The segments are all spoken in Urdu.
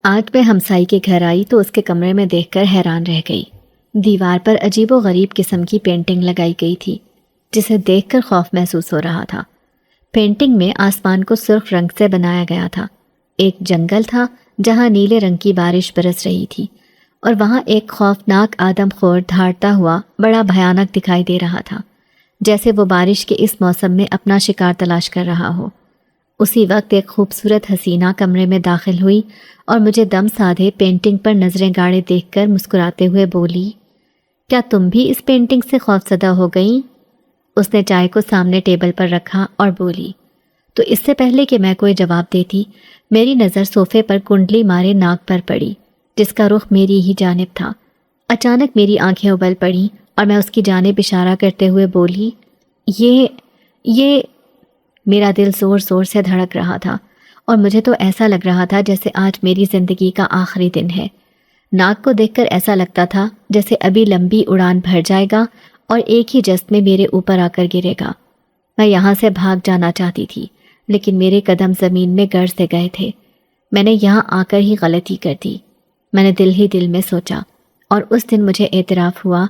آج میں ہمسائی کے گھر آئی تو اس کے کمرے میں دیکھ کر حیران رہ گئی۔ دیوار پر عجیب و غریب قسم کی پینٹنگ لگائی گئی تھی جسے دیکھ کر خوف محسوس ہو رہا تھا۔ پینٹنگ میں آسمان کو سرخ رنگ سے بنایا گیا تھا۔ ایک جنگل تھا جہاں نیلے رنگ کی بارش برس رہی تھی، اور وہاں ایک خوفناک آدم خور دھاڑتا ہوا بڑا بھیانک دکھائی دے رہا تھا، جیسے وہ بارش کے اس موسم میں اپنا شکار تلاش کر رہا ہو۔ اسی وقت ایک خوبصورت حسینہ کمرے میں داخل ہوئی اور مجھے دم سادھے پینٹنگ پر نظریں گاڑے دیکھ کر مسکراتے ہوئے بولی، کیا تم بھی اس پینٹنگ سے خوفزدہ ہو گئیں؟ اس نے چائے کو سامنے ٹیبل پر رکھا اور بولی۔ تو اس سے پہلے کہ میں کوئی جواب دیتی، میری نظر صوفے پر کنڈلی مارے ناگ پر پڑی جس کا رخ میری ہی جانب تھا۔ اچانک میری آنکھیں ابل پڑیں اور میں اس کی جانب اشارہ کرتے ہوئے بولی، یہ میرا دل زور زور سے دھڑک رہا تھا اور مجھے تو ایسا لگ رہا تھا جیسے آج میری زندگی کا آخری دن ہے۔ ناگ کو دیکھ کر ایسا لگتا تھا جیسے ابھی لمبی اڑان بھر جائے گا اور ایک ہی جست میں میرے اوپر آ کر گرے گا۔ میں یہاں سے بھاگ جانا چاہتی تھی، لیکن میرے قدم زمین میں گڑ سے گئے تھے۔ میں نے یہاں آ کر ہی غلطی کر دی، میں نے دل ہی دل میں سوچا، اور اس دن مجھے اعتراف ہوا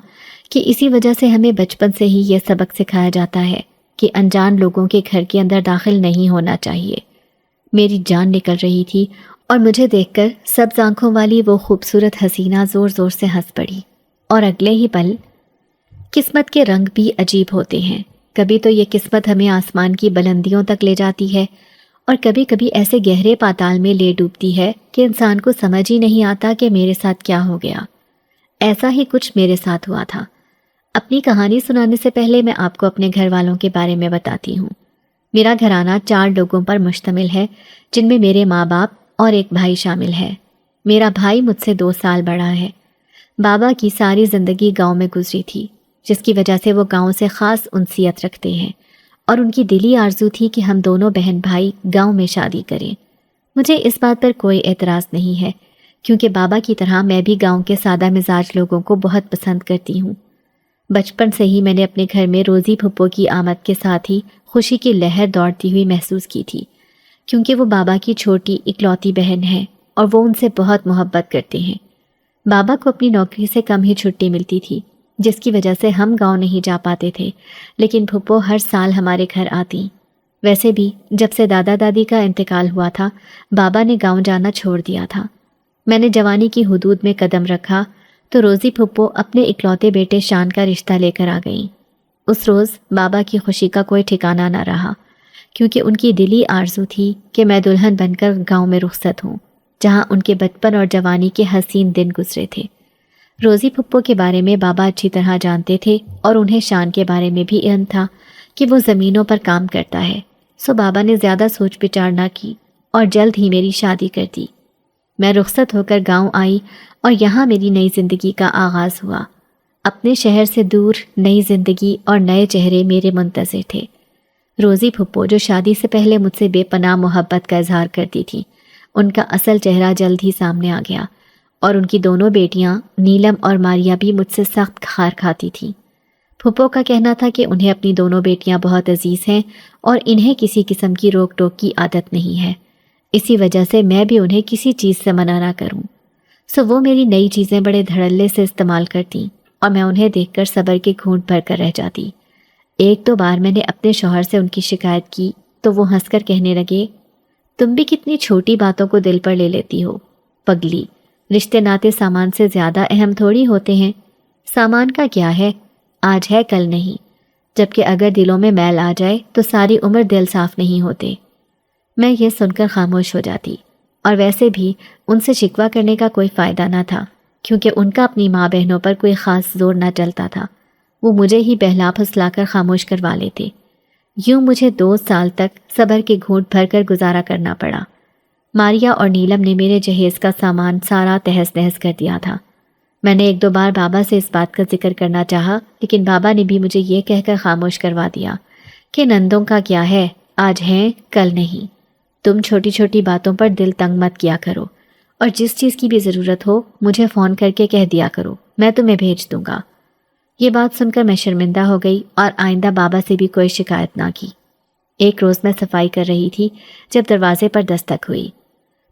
کہ اسی وجہ سے ہمیں بچپن سے ہی یہ سبق سکھایا جاتا ہے کہ انجان لوگوں کے گھر کے اندر داخل نہیں ہونا چاہیے۔ میری جان نکل رہی تھی اور مجھے دیکھ کر سبز آنکھوں والی وہ خوبصورت حسینہ زور زور سے ہنس پڑی، اور اگلے ہی پل قسمت کے رنگ بھی عجیب ہوتے ہیں۔ کبھی تو یہ قسمت ہمیں آسمان کی بلندیوں تک لے جاتی ہے، اور کبھی کبھی ایسے گہرے پاتال میں لے ڈوبتی ہے کہ انسان کو سمجھ ہی نہیں آتا کہ میرے ساتھ کیا ہو گیا۔ ایسا ہی کچھ میرے ساتھ ہوا تھا۔ اپنی کہانی سنانے سے پہلے میں آپ کو اپنے گھر والوں کے بارے میں بتاتی ہوں۔ میرا گھرانہ 4 لوگوں پر مشتمل ہے، جن میں میرے ماں باپ اور ایک بھائی شامل ہے۔ میرا بھائی مجھ سے 2 سال بڑا ہے۔ بابا کی ساری زندگی گاؤں میں گزری تھی، جس کی وجہ سے وہ گاؤں سے خاص انسیت رکھتے ہیں، اور ان کی دلی آرزو تھی کہ ہم دونوں بہن بھائی گاؤں میں شادی کریں۔ مجھے اس بات پر کوئی اعتراض نہیں ہے، کیونکہ بابا کی طرح میں بھی گاؤں کے سادہ مزاج لوگوں کو بہت پسند کرتی ہوں۔ بچپن سے ہی میں نے اپنے گھر میں روزی پھپھو کی آمد کے ساتھ ہی خوشی کی لہر دوڑتی ہوئی محسوس کی تھی، کیونکہ وہ بابا کی چھوٹی اکلوتی بہن ہے اور وہ ان سے بہت محبت کرتے ہیں۔ بابا کو اپنی نوکری سے کم ہی چھٹی ملتی تھی، جس کی وجہ سے ہم گاؤں نہیں جا پاتے تھے، لیکن پھپھو ہر سال ہمارے گھر آتی۔ ویسے بھی جب سے دادا دادی کا انتقال ہوا تھا، بابا نے گاؤں جانا چھوڑ دیا تھا۔ میں نے جوانی کی حدود میں قدم رکھا تو روزی پھپھو اپنے اکلوتے بیٹے شان کا رشتہ لے کر آ گئیں۔ اس روز بابا کی خوشی کا کوئی ٹھکانہ نہ رہا، کیونکہ ان کی دلی آرزو تھی کہ میں دلہن بن کر گاؤں میں رخصت ہوں، جہاں ان کے بچپن اور جوانی کے حسین دن گزرے تھے۔ روزی پھپھو کے بارے میں بابا اچھی طرح جانتے تھے، اور انہیں شان کے بارے میں بھی علم تھا کہ وہ زمینوں پر کام کرتا ہے، سو بابا نے زیادہ سوچ بچار نہ کی اور جلد ہی میری شادی کر دی۔ میں رخصت ہو کر گاؤں آئی اور یہاں میری نئی زندگی کا آغاز ہوا۔ اپنے شہر سے دور نئی زندگی اور نئے چہرے میرے منتظر تھے۔ روزی پھپھو جو شادی سے پہلے مجھ سے بے پناہ محبت کا اظہار کرتی تھی، ان کا اصل چہرہ جلد ہی سامنے آ گیا، اور ان کی دونوں بیٹیاں نیلم اور ماریا بھی مجھ سے سخت کھار کھاتی تھیں۔ پھپھو کا کہنا تھا کہ انہیں اپنی دونوں بیٹیاں بہت عزیز ہیں اور انہیں کسی قسم کی روک ٹوک کی عادت نہیں ہے، اسی وجہ سے میں بھی انہیں کسی چیز سے منع نہ کروں، سو وہ میری نئی چیزیں بڑے دھڑلے سے استعمال کرتیں اور میں انہیں دیکھ کر صبر کے گھونٹ بھر کر رہ جاتی۔ 1-2 بار میں نے اپنے شوہر سے ان کی شکایت کی تو وہ ہنس کر کہنے لگے، تم بھی کتنی چھوٹی باتوں کو دل پر لے لیتی ہو پگلی، رشتے ناتے سامان سے زیادہ اہم تھوڑی ہوتے ہیں۔ سامان کا کیا ہے، آج ہے کل نہیں، جبکہ اگر دلوں میں میل آ جائے تو ساری عمر دل صاف نہیں ہوتے۔ میں یہ سن کر خاموش ہو جاتی، اور ویسے بھی ان سے شکوہ کرنے کا کوئی فائدہ نہ تھا، کیونکہ ان کا اپنی ماں بہنوں پر کوئی خاص زور نہ چلتا تھا، وہ مجھے ہی بہلا پھسلا کر خاموش کروا لیتے۔ یوں مجھے 2 سال تک صبر کے گھونٹ بھر کر گزارا کرنا پڑا۔ ماریا اور نیلم نے میرے جہیز کا سامان سارا تہس نہس کر دیا تھا۔ میں نے 1-2 بار بابا سے اس بات کا ذکر کرنا چاہا، لیکن بابا نے بھی مجھے یہ کہہ کر خاموش کروا دیا کہ نندوں کا کیا ہے، آج ہیں کل نہیں، تم چھوٹی چھوٹی باتوں پر دل تنگ مت کیا کرو، اور جس چیز کی بھی ضرورت ہو مجھے فون کر کے کہہ دیا کرو، میں تمہیں بھیج دوں گا۔ یہ بات سن کر میں شرمندہ ہو گئی اور آئندہ بابا سے بھی کوئی شکایت نہ کی۔ ایک روز میں صفائی کر رہی تھی جب دروازے پر دستک ہوئی۔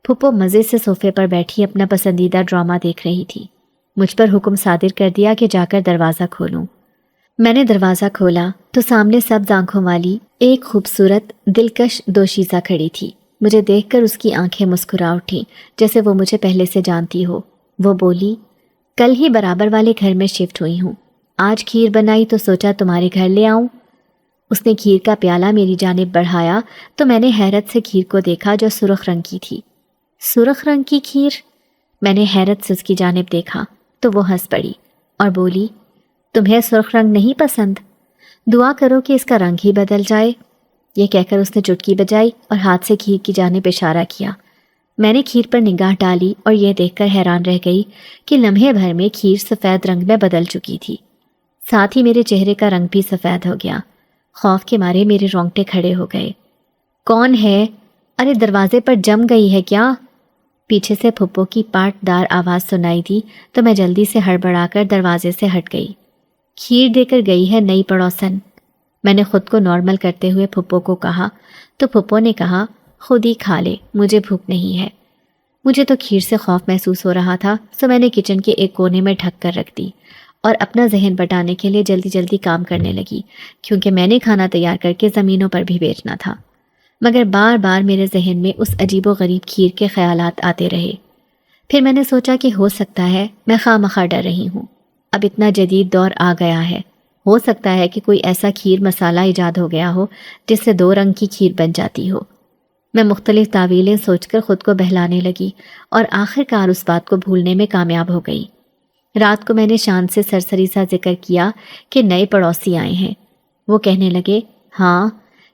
پھپھو مزے سے صوفے پر بیٹھی اپنا پسندیدہ ڈرامہ دیکھ رہی تھی۔ مجھ پر حکم صادر کر دیا کہ جا کر دروازہ کھولوں۔ میں نے دروازہ کھولا تو سامنے سبز آنکھوں والی ایک خوبصورت دلکش دوشیزہ کھڑی تھی۔ مجھے دیکھ کر اس کی آنکھیں مسکرا اٹھیں جیسے وہ مجھے پہلے سے جانتی ہو۔ وہ بولی، کل ہی برابر والے گھر میں شفٹ ہوئی ہوں، آج کھیر بنائی تو سوچا تمہارے گھر لے آؤں۔ اس نے کھیر کا پیالہ میری جانب بڑھایا تو میں نے حیرت سے کھیر کو دیکھا جو سرخ رنگ کی تھی۔ سرخ رنگ کی کھیر؟ میں نے حیرت سے اس کی جانب دیکھا تو وہ ہنس پڑی اور بولی، تمہیں سرخ رنگ نہیں پسند؟ دعا کرو کہ اس کا رنگ ہی بدل جائے۔ یہ کہہ کر اس نے چٹکی بجائی اور ہاتھ سے کھیر کی جانب اشارہ کیا۔ میں نے کھیر پر نگاہ ڈالی اور یہ دیکھ کر حیران رہ گئی کہ لمحے بھر میں کھیر سفید رنگ میں بدل چکی تھی، ساتھ ہی میرے چہرے کا رنگ بھی سفید ہو گیا۔ خوف کے مارے میرے رونگٹے کھڑے ہو گئے۔ کون ہے؟ ارے دروازے پر جم گئی ہے کیا؟ پیچھے سے پھپھو کی پاٹ دار آواز سنائی دی تو میں جلدی سے ہڑبڑا کر دروازے سے ہٹ گئی۔ کھیر دے کر گئی ہے نئی پڑوسن، میں نے خود کو نارمل کرتے ہوئے پھپھو کو کہا تو پھپھو نے کہا، خود ہی کھا لے، مجھے بھوک نہیں ہے۔ مجھے تو کھیر سے خوف محسوس ہو رہا تھا، سو میں نے کچن کے ایک کونے میں ڈھک کر رکھ دی اور اپنا ذہن بٹانے کے لیے جلدی جلدی کام کرنے لگی، کیونکہ میں نے کھانا تیار کر کے زمینوں پر بھی بیچنا تھا۔ مگر بار بار میرے ذہن میں اس عجیب و غریب کھیر کے خیالات آتے رہے۔ پھر میں نے سوچا کہ ہو سکتا ہے میں خواہ مخواہ ڈر رہی ہوں، اب اتنا جدید دور آ گیا ہے، ہو سکتا ہے کہ کوئی ایسا کھیر مسالہ ایجاد ہو گیا ہو جس سے 2 رنگ کی کھیر بن جاتی ہو۔ میں مختلف تعویلیں سوچ کر خود کو بہلانے لگی اور آخر کار اس بات کو بھولنے میں کامیاب ہو گئی۔ رات کو میں نے شان سے سرسری سا ذکر کیا کہ نئے پڑوسی آئے ہیں۔ وہ کہنے لگے، ہاں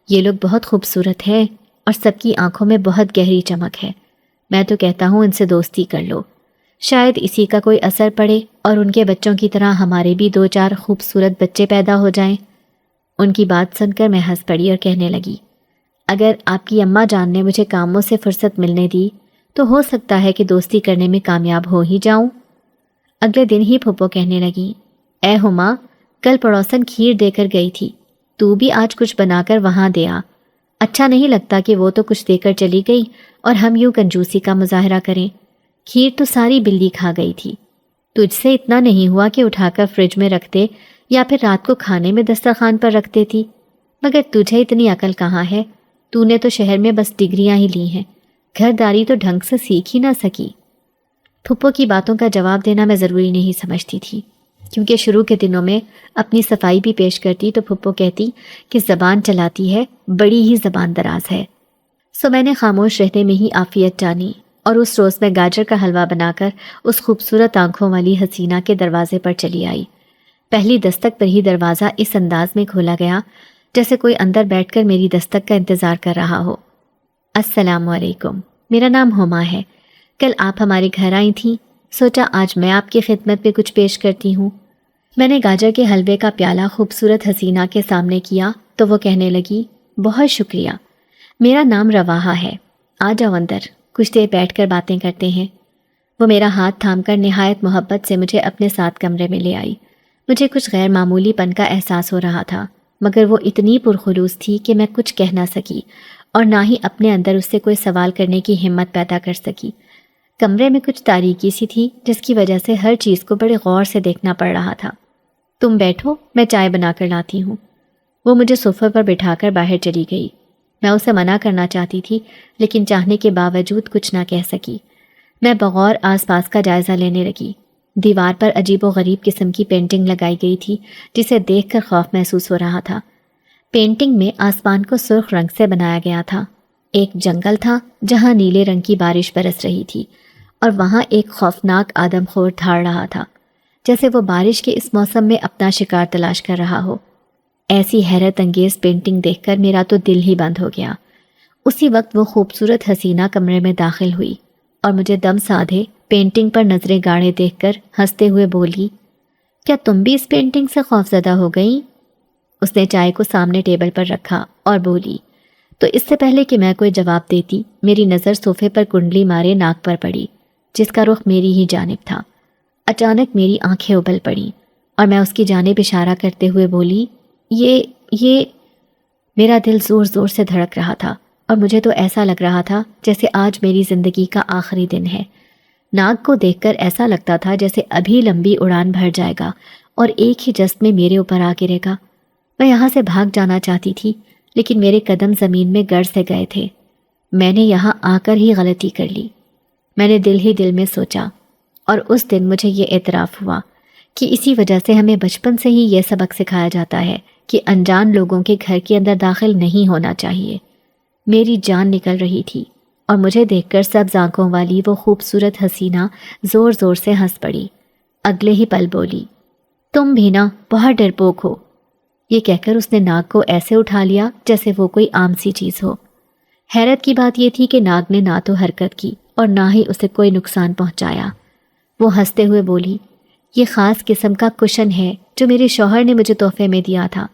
یہ لوگ بہت خوبصورت ہیں اور سب کی آنکھوں میں بہت گہری چمک ہے، میں تو کہتا ہوں ان سے دوستی کر لو، شاید اسی کا کوئی اثر پڑے اور ان کے بچوں کی طرح ہمارے بھی 2-4 خوبصورت بچے پیدا ہو جائیں۔ ان کی بات سن کر میں ہنس پڑی اور کہنے لگی، اگر آپ کی اماں جان نے مجھے کاموں سے فرصت ملنے دی تو ہو سکتا ہے کہ دوستی کرنے میں کامیاب ہو ہی جاؤں۔ اگلے دن ہی پھپھو کہنے لگی، اے ہما، کل پڑوسن کھیر دے کر گئی تھی، تو بھی آج کچھ بنا کر وہاں دے آ، اچھا نہیں لگتا کہ وہ تو کچھ دے کر چلی گئی اور ہم یوں کنجوسی کا مظاہرہ کریں۔ کھیر تو ساری بلی کھا گئی تھی، تجھ سے اتنا نہیں ہوا کہ اٹھا کر فریج میں رکھتے یا پھر رات کو کھانے میں دسترخوان پر رکھ دیتی؟ مگر تجھے اتنی عقل کہاں ہے؟ تو نے تو شہر میں بس ڈگریاں ہی لی ہیں، گھرداری تو ڈھنگ سے سیکھ ہی نہ سکی۔ پھپھو کی باتوں کا جواب دینا میں ضروری نہیں سمجھتی تھی، کیونکہ شروع کے دنوں میں اپنی صفائی بھی پیش کرتی تو پھپھو کہتی کہ زبان چلاتی ہے، بڑی ہی زبان دراز ہے۔ سو میں نے خاموش رہنے میں ہی عافیت جانی اور اس روز میں گاجر کا حلوہ بنا کر اس خوبصورت آنکھوں والی حسینہ کے دروازے پر چلی آئی۔ پہلی دستک پر ہی دروازہ اس انداز میں کھولا گیا جیسے کوئی اندر بیٹھ کر میری دستک کا انتظار کر رہا ہو۔ السلام علیکم، میرا نام ہما ہے، کل آپ ہمارے گھر آئی تھیں، سوچا آج میں آپ کی خدمت میں کچھ پیش کرتی ہوں۔ میں نے گاجر کے حلوے کا پیالہ خوبصورت حسینہ کے سامنے کیا تو وہ کہنے لگی، بہت شکریہ، میرا نام رواحہ ہے، آ جاؤ اندر، کچھ دیر بیٹھ کر باتیں کرتے ہیں۔ وہ میرا ہاتھ تھام کر نہایت محبت سے مجھے اپنے ساتھ کمرے میں لے آئی۔ مجھے کچھ غیر معمولی پن کا احساس ہو رہا تھا، مگر وہ اتنی پرخلوص تھی کہ میں کچھ کہہ نہ سکی اور نہ ہی اپنے اندر اس سے کوئی سوال کرنے کی ہمت پیدا کر سکی۔ کمرے میں کچھ تاریکی سی تھی جس کی وجہ سے ہر چیز کو بڑے غور سے دیکھنا پڑ رہا تھا۔ تم بیٹھو، میں چائے بنا کر لاتی ہوں۔ وہ مجھے صوفے پر بٹھا کر باہر چلی گئی۔ میں اسے منع کرنا چاہتی تھی لیکن چاہنے کے باوجود کچھ نہ کہہ سکی۔ میں بغور آس پاس کا جائزہ لینے لگی۔ دیوار پر عجیب و غریب قسم کی پینٹنگ لگائی گئی تھی جسے دیکھ کر خوف محسوس ہو رہا تھا۔ پینٹنگ میں آسمان کو سرخ رنگ سے بنایا گیا تھا۔ ایک جنگل تھا جہاں نیلے رنگ کی بارش برس رہی تھی اور وہاں ایک خوفناک آدم خور دھاڑ رہا تھا، جیسے وہ بارش کے اس موسم میں اپنا شکار تلاش کر رہا ہو۔ ایسی حیرت انگیز پینٹنگ دیکھ کر میرا تو دل ہی بند ہو گیا۔ اسی وقت وہ خوبصورت حسینہ کمرے میں داخل ہوئی اور مجھے دم سادھے پینٹنگ پر نظریں گاڑے دیکھ کر ہنستے ہوئے بولی، کیا تم بھی اس پینٹنگ سے خوفزدہ ہو گئیں؟ اس نے چائے کو سامنے ٹیبل پر رکھا اور بولی، تو اس سے پہلے کہ میں کوئی جواب دیتی میری نظر صوفے پر کنڈلی مارے ناک پر پڑی جس کا رخ میری ہی جانب تھا۔ اچانک میری آنکھیں ابل پڑیں اور میں اس کی جانب اشارہ کرتے ہوئے بولی، یہ میرا دل زور زور سے دھڑک رہا تھا اور مجھے تو ایسا لگ رہا تھا جیسے آج میری زندگی کا آخری دن ہے۔ ناگ کو دیکھ کر ایسا لگتا تھا جیسے ابھی لمبی اڑان بھر جائے گا اور ایک ہی جست میں میرے اوپر آ گرے گا۔ میں یہاں سے بھاگ جانا چاہتی تھی، لیکن میرے قدم زمین میں گڑ سے گئے تھے۔ میں نے یہاں آ کر ہی غلطی کر لی، میں نے دل ہی دل میں سوچا، اور اس دن مجھے یہ اعتراف ہوا کہ اسی وجہ سے ہمیں بچپن سے ہی یہ سبق سکھایا جاتا ہے کہ انجان لوگوں کے گھر کے اندر داخل نہیں ہونا چاہیے۔ میری جان نکل رہی تھی اور مجھے دیکھ کر سبز آنکھوں والی وہ خوبصورت حسینہ زور زور سے ہنس پڑی۔ اگلے ہی پل بولی، تم بھی نا بہت ڈرپوک ہو۔ یہ کہہ کر اس نے ناگ کو ایسے اٹھا لیا جیسے وہ کوئی عام سی چیز ہو۔ حیرت کی بات یہ تھی کہ ناگ نے نہ تو حرکت کی اور نہ ہی اسے کوئی نقصان پہنچایا۔ وہ ہنستے ہوئے بولی، یہ خاص قسم کا کشن ہے جو میرے شوہر نے مجھے تحفے میں دیا تھا۔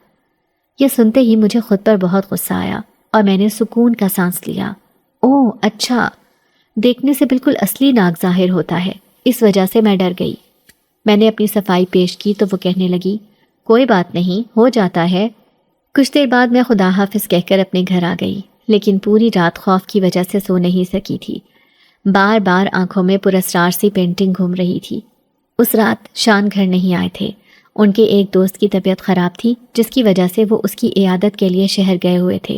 یہ سنتے ہی مجھے خود پر بہت غصہ آیا اور میں نے سکون کا سانس لیا۔ اوہ اچھا، دیکھنے سے بالکل اصلی ناگ ظاہر ہوتا ہے، اس وجہ سے میں ڈر گئی۔ میں نے اپنی صفائی پیش کی تو وہ کہنے لگی، کوئی بات نہیں، ہو جاتا ہے۔ کچھ دیر بعد میں خدا حافظ کہہ کر اپنے گھر آ گئی، لیکن پوری رات خوف کی وجہ سے سو نہیں سکی تھی۔ بار بار آنکھوں میں پراسرار سی پینٹنگ گھوم رہی تھی۔ اس رات شان گھر نہیں آئے تھے، ان کے ایک دوست کی طبیعت خراب تھی جس کی وجہ سے وہ اس کی عیادت کے لیے شہر گئے ہوئے تھے،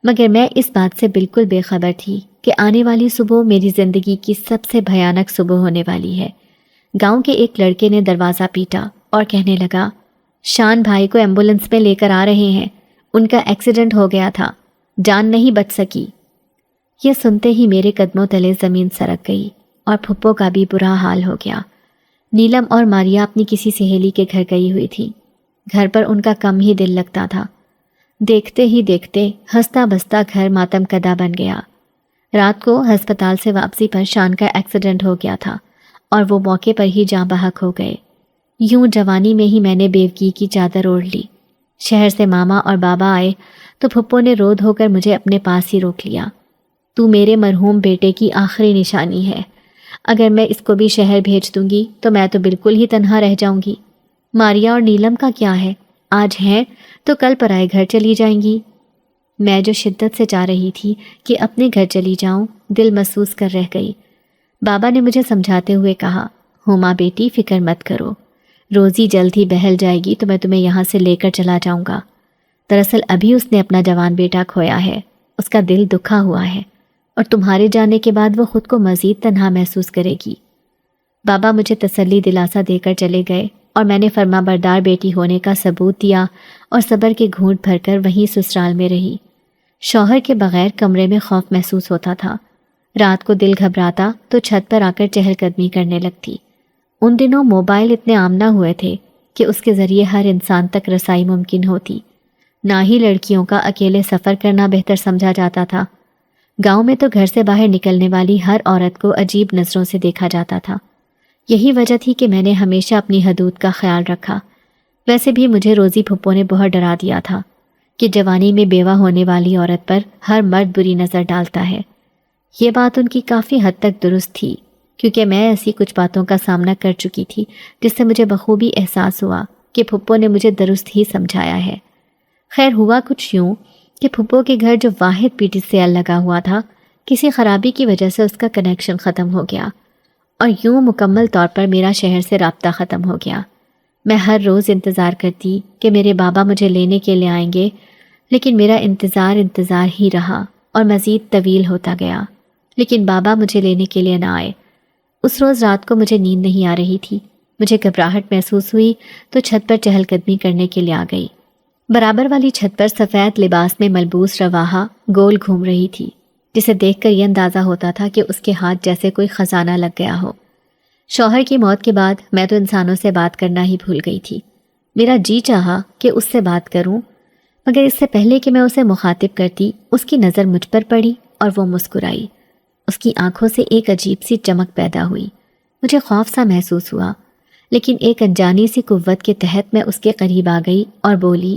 مگر میں اس بات سے بالکل بے خبر تھی کہ آنے والی صبح میری زندگی کی سب سے بھیانک صبح ہونے والی ہے۔ گاؤں کے ایک لڑکے نے دروازہ پیٹا اور کہنے لگا، شان بھائی کو ایمبولینس میں لے کر آ رہے ہیں، ان کا ایکسیڈنٹ ہو گیا تھا، جان نہیں بچ سکی۔ یہ سنتے ہی میرے قدموں تلے زمین سرک گئی اور پھپھو کا بھی برا حال ہو گیا۔ نیلم اور ماریا اپنی کسی سہیلی کے گھر گئی ہوئی تھی، گھر پر ان کا کم ہی دل لگتا تھا۔ دیکھتے ہی دیکھتے ہنستا بستا گھر ماتم کدا بن گیا۔ رات کو ہسپتال سے واپسی پر شان کا ایکسیڈنٹ ہو گیا تھا اور وہ موقع پر ہی جاں بحق ہو گئے۔ یوں جوانی میں ہی میں نے بیوگی کی چادر اوڑھ لی۔ شہر سے ماما اور بابا آئے تو پھپھو نے رو دھو کر مجھے اپنے پاس ہی روک لیا۔ تو میرے مرحوم بیٹے کی آخری نشانی ہے، اگر میں اس کو بھی شہر بھیج دوں گی تو میں تو بالکل ہی تنہا رہ جاؤں گی۔ ماریا اور نیلم کا کیا ہے، آج ہیں تو کل پرائے گھر چلی جائیں گی۔ میں جو شدت سے چاہ رہی تھی کہ اپنے گھر چلی جاؤں، دل محسوس کر رہ گئی۔ بابا نے مجھے سمجھاتے ہوئے کہا، ہما بیٹی فکر مت کرو، روزی جلد ہی بہل جائے گی تو میں تمہیں یہاں سے لے کر چلا جاؤں گا۔ دراصل ابھی اس نے اپنا جوان بیٹا کھویا ہے، اس کا دل دکھا ہوا ہے اور تمہارے جانے کے بعد وہ خود کو مزید تنہا محسوس کرے گی۔ بابا مجھے تسلی دلاسا دے کر چلے گئے اور میں نے فرما بردار بیٹی ہونے کا ثبوت دیا اور صبر کے گھونٹ بھر کر وہیں سسرال میں رہی۔ شوہر کے بغیر کمرے میں خوف محسوس ہوتا تھا۔ رات کو دل گھبراتا تو چھت پر آ کر چہل قدمی کرنے لگتی۔ ان دنوں موبائل اتنے عام نہ ہوئے تھے کہ اس کے ذریعے ہر انسان تک رسائی ممکن ہوتی، نہ ہی لڑکیوں کا اکیلے سفر کرنا بہتر سمجھا جاتا تھا۔ گاؤں میں تو گھر سے باہر نکلنے والی ہر عورت کو عجیب نظروں سے دیکھا جاتا تھا۔ یہی وجہ تھی کہ میں نے ہمیشہ اپنی حدود کا خیال رکھا۔ ویسے بھی مجھے روزی پھپھو نے بہت ڈرا دیا تھا کہ جوانی میں بیوہ ہونے والی عورت پر ہر مرد بری نظر ڈالتا ہے۔ یہ بات ان کی کافی حد تک درست تھی، کیونکہ میں ایسی کچھ باتوں کا سامنا کر چکی تھی جس سے مجھے بخوبی احساس ہوا کہ پھپھو نے مجھے درست ہی سمجھایا ہے۔ خیر ہوا کچھ یوں کہ پھپھو کے گھر جو واحد پی ٹی سی ایل لگا ہوا تھا، کسی خرابی کی وجہ سے اس کا کنیکشن ختم ہو گیا اور یوں مکمل طور پر میرا شہر سے رابطہ ختم ہو گیا۔ میں ہر روز انتظار کرتی کہ میرے بابا مجھے لینے کے لیے آئیں گے، لیکن میرا انتظار ہی رہا اور مزید طویل ہوتا گیا، لیکن بابا مجھے لینے کے لیے نہ آئے۔ اس روز رات کو مجھے نیند نہیں آ رہی تھی، مجھے گھبراہٹ محسوس ہوئی تو چھت پر چہل قدمی کرنے کے لیے آ گئی۔ برابر والی چھت پر سفید لباس میں ملبوس رواحہ گول گھوم رہی تھی، جسے دیکھ کر یہ اندازہ ہوتا تھا کہ اس کے ہاتھ جیسے کوئی خزانہ لگ گیا ہو۔ شوہر کی موت کے بعد میں تو انسانوں سے بات کرنا ہی بھول گئی تھی۔ میرا جی چاہا کہ اس سے بات کروں، مگر اس سے پہلے کہ میں اسے مخاطب کرتی، اس کی نظر مجھ پر پڑی اور وہ مسکرائی۔ اس کی آنکھوں سے ایک عجیب سی چمک پیدا ہوئی۔ مجھے خوف سا محسوس ہوا، لیکن ایک انجانی سی قوت کے تحت میں اس کے قریب آ گئی اور بولی،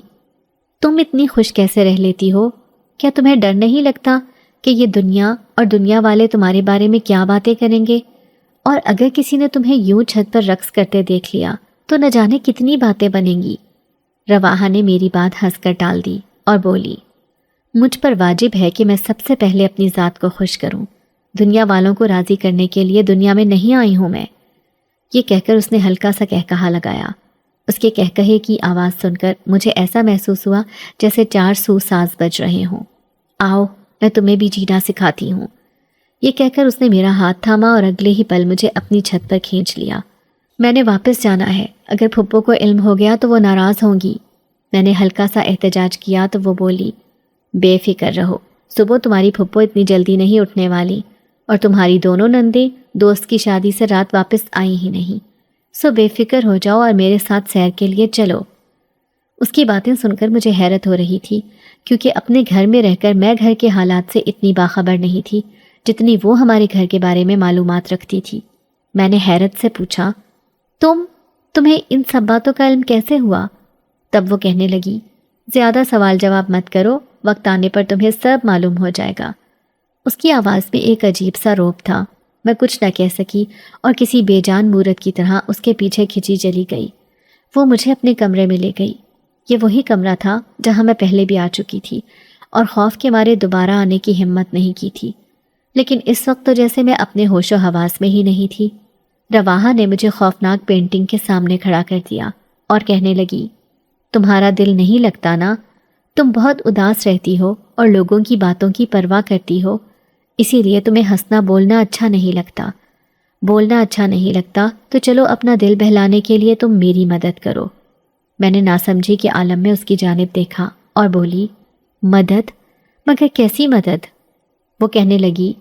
تم اتنی خوش کیسے رہ لیتی ہو؟ کیا تمہیں ڈر نہیں لگتا کہ یہ دنیا اور دنیا والے تمہارے بارے میں کیا باتیں کریں گے؟ اور اگر کسی نے تمہیں یوں چھت پر رقص کرتے دیکھ لیا تو نہ جانے کتنی باتیں بنیں گی۔ رواحہ نے میری بات ہنس کر ٹال دی اور بولی، مجھ پر واجب ہے کہ میں سب سے پہلے اپنی ذات کو خوش کروں. دنیا والوں کو راضی کرنے کے لیے دنیا میں نہیں آئی ہوں میں. یہ کہہ کر اس نے ہلکا سا کہکہا لگایا. اس کے کہکہے کی آواز سن کر مجھے ایسا محسوس ہوا جیسے 4 سو ساز بج رہے ہوں. آؤ میں تمہیں بھی جینا سکھاتی ہوں. یہ کہہ کر اس نے میرا ہاتھ تھاما اور اگلے ہی پل مجھے اپنی چھت پر کھینچ لیا. میں نے واپس جانا ہے. اگر پھپھو کو علم ہو گیا تو وہ ناراض ہوں گی. میں نے ہلکا سا احتجاج کیا تو وہ بولی, بے فکر رہو, صبح تمہاری پھپھو اتنی جلدی نہیں اٹھنے والی, اور تمہاری دونوں نندیں دوست کی شادی سے رات واپس آئی ہی نہیں. سو بے فکر ہو جاؤ اور میرے ساتھ سیر کے لیے چلو. اس کی باتیں سن کر مجھے حیرت ہو رہی تھی, کیونکہ اپنے گھر میں رہ کر میں گھر کے حالات سے اتنی باخبر نہیں تھی جتنی وہ ہمارے گھر کے بارے میں معلومات رکھتی تھی. میں نے حیرت سے پوچھا, تمہیں ان سب باتوں کا علم کیسے ہوا؟ تب وہ کہنے لگی, زیادہ سوال جواب مت کرو, وقت آنے پر تمہیں سب معلوم ہو جائے گا. اس کی آواز میں ایک عجیب سا روب تھا. میں کچھ نہ کہہ سکی اور کسی بے جان مورت کی طرح اس کے پیچھے کھچی چلی گئی. وہ مجھے اپنے کمرے میں لے گئی. یہ وہی کمرہ تھا جہاں میں پہلے بھی آ چکی تھی اور خوف کے مارے دوبارہ آنے کی ہمت نہیں کی تھی. لیکن اس وقت تو جیسے میں اپنے ہوش و حواس میں ہی نہیں تھی. رواحہ نے مجھے خوفناک پینٹنگ کے سامنے کھڑا کر دیا اور کہنے لگی, تمہارا دل نہیں لگتا نا؟ تم بہت اداس رہتی ہو اور لوگوں کی باتوں کی پرواہ کرتی ہو, اسی لیے تمہیں ہنسنا بولنا اچھا نہیں لگتا. بولنا اچھا نہیں لگتا تو چلو اپنا دل بہلانے کے لیے تم میری مدد کرو. میں نے ناسمجھی کے عالم میں اس کی جانب دیکھا اور بولی, مدد؟ مگر کیسی مدد؟ وہ کہنے لگی,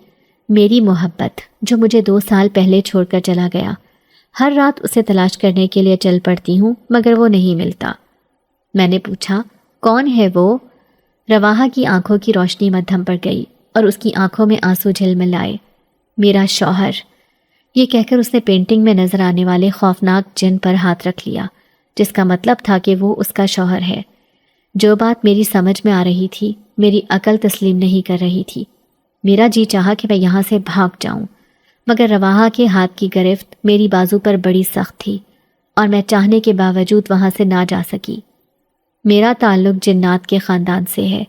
میری محبت جو مجھے 2 سال پہلے چھوڑ کر چلا گیا. ہر رات اسے تلاش کرنے کے لیے چل پڑتی ہوں مگر وہ نہیں ملتا. میں نے پوچھا, کون ہے وہ؟ رواحہ کی آنکھوں کی روشنی مدھم پڑ گئی اور اس کی آنکھوں میں آنسو جھلمل آئے. میرا شوہر. یہ کہہ کر اس نے پینٹنگ میں نظر آنے والے خوفناک جن پر ہاتھ رکھ لیا, جس کا مطلب تھا کہ وہ اس کا شوہر ہے. جو بات میری سمجھ میں آ رہی تھی میری عقل تسلیم نہیں کر رہی تھی. میرا جی چاہا کہ میں یہاں سے بھاگ جاؤں, مگر رواحہ کے ہاتھ کی گرفت میری بازو پر بڑی سخت تھی اور میں چاہنے کے باوجود وہاں سے نہ جا سکی. میرا تعلق جنات کے خاندان سے ہے.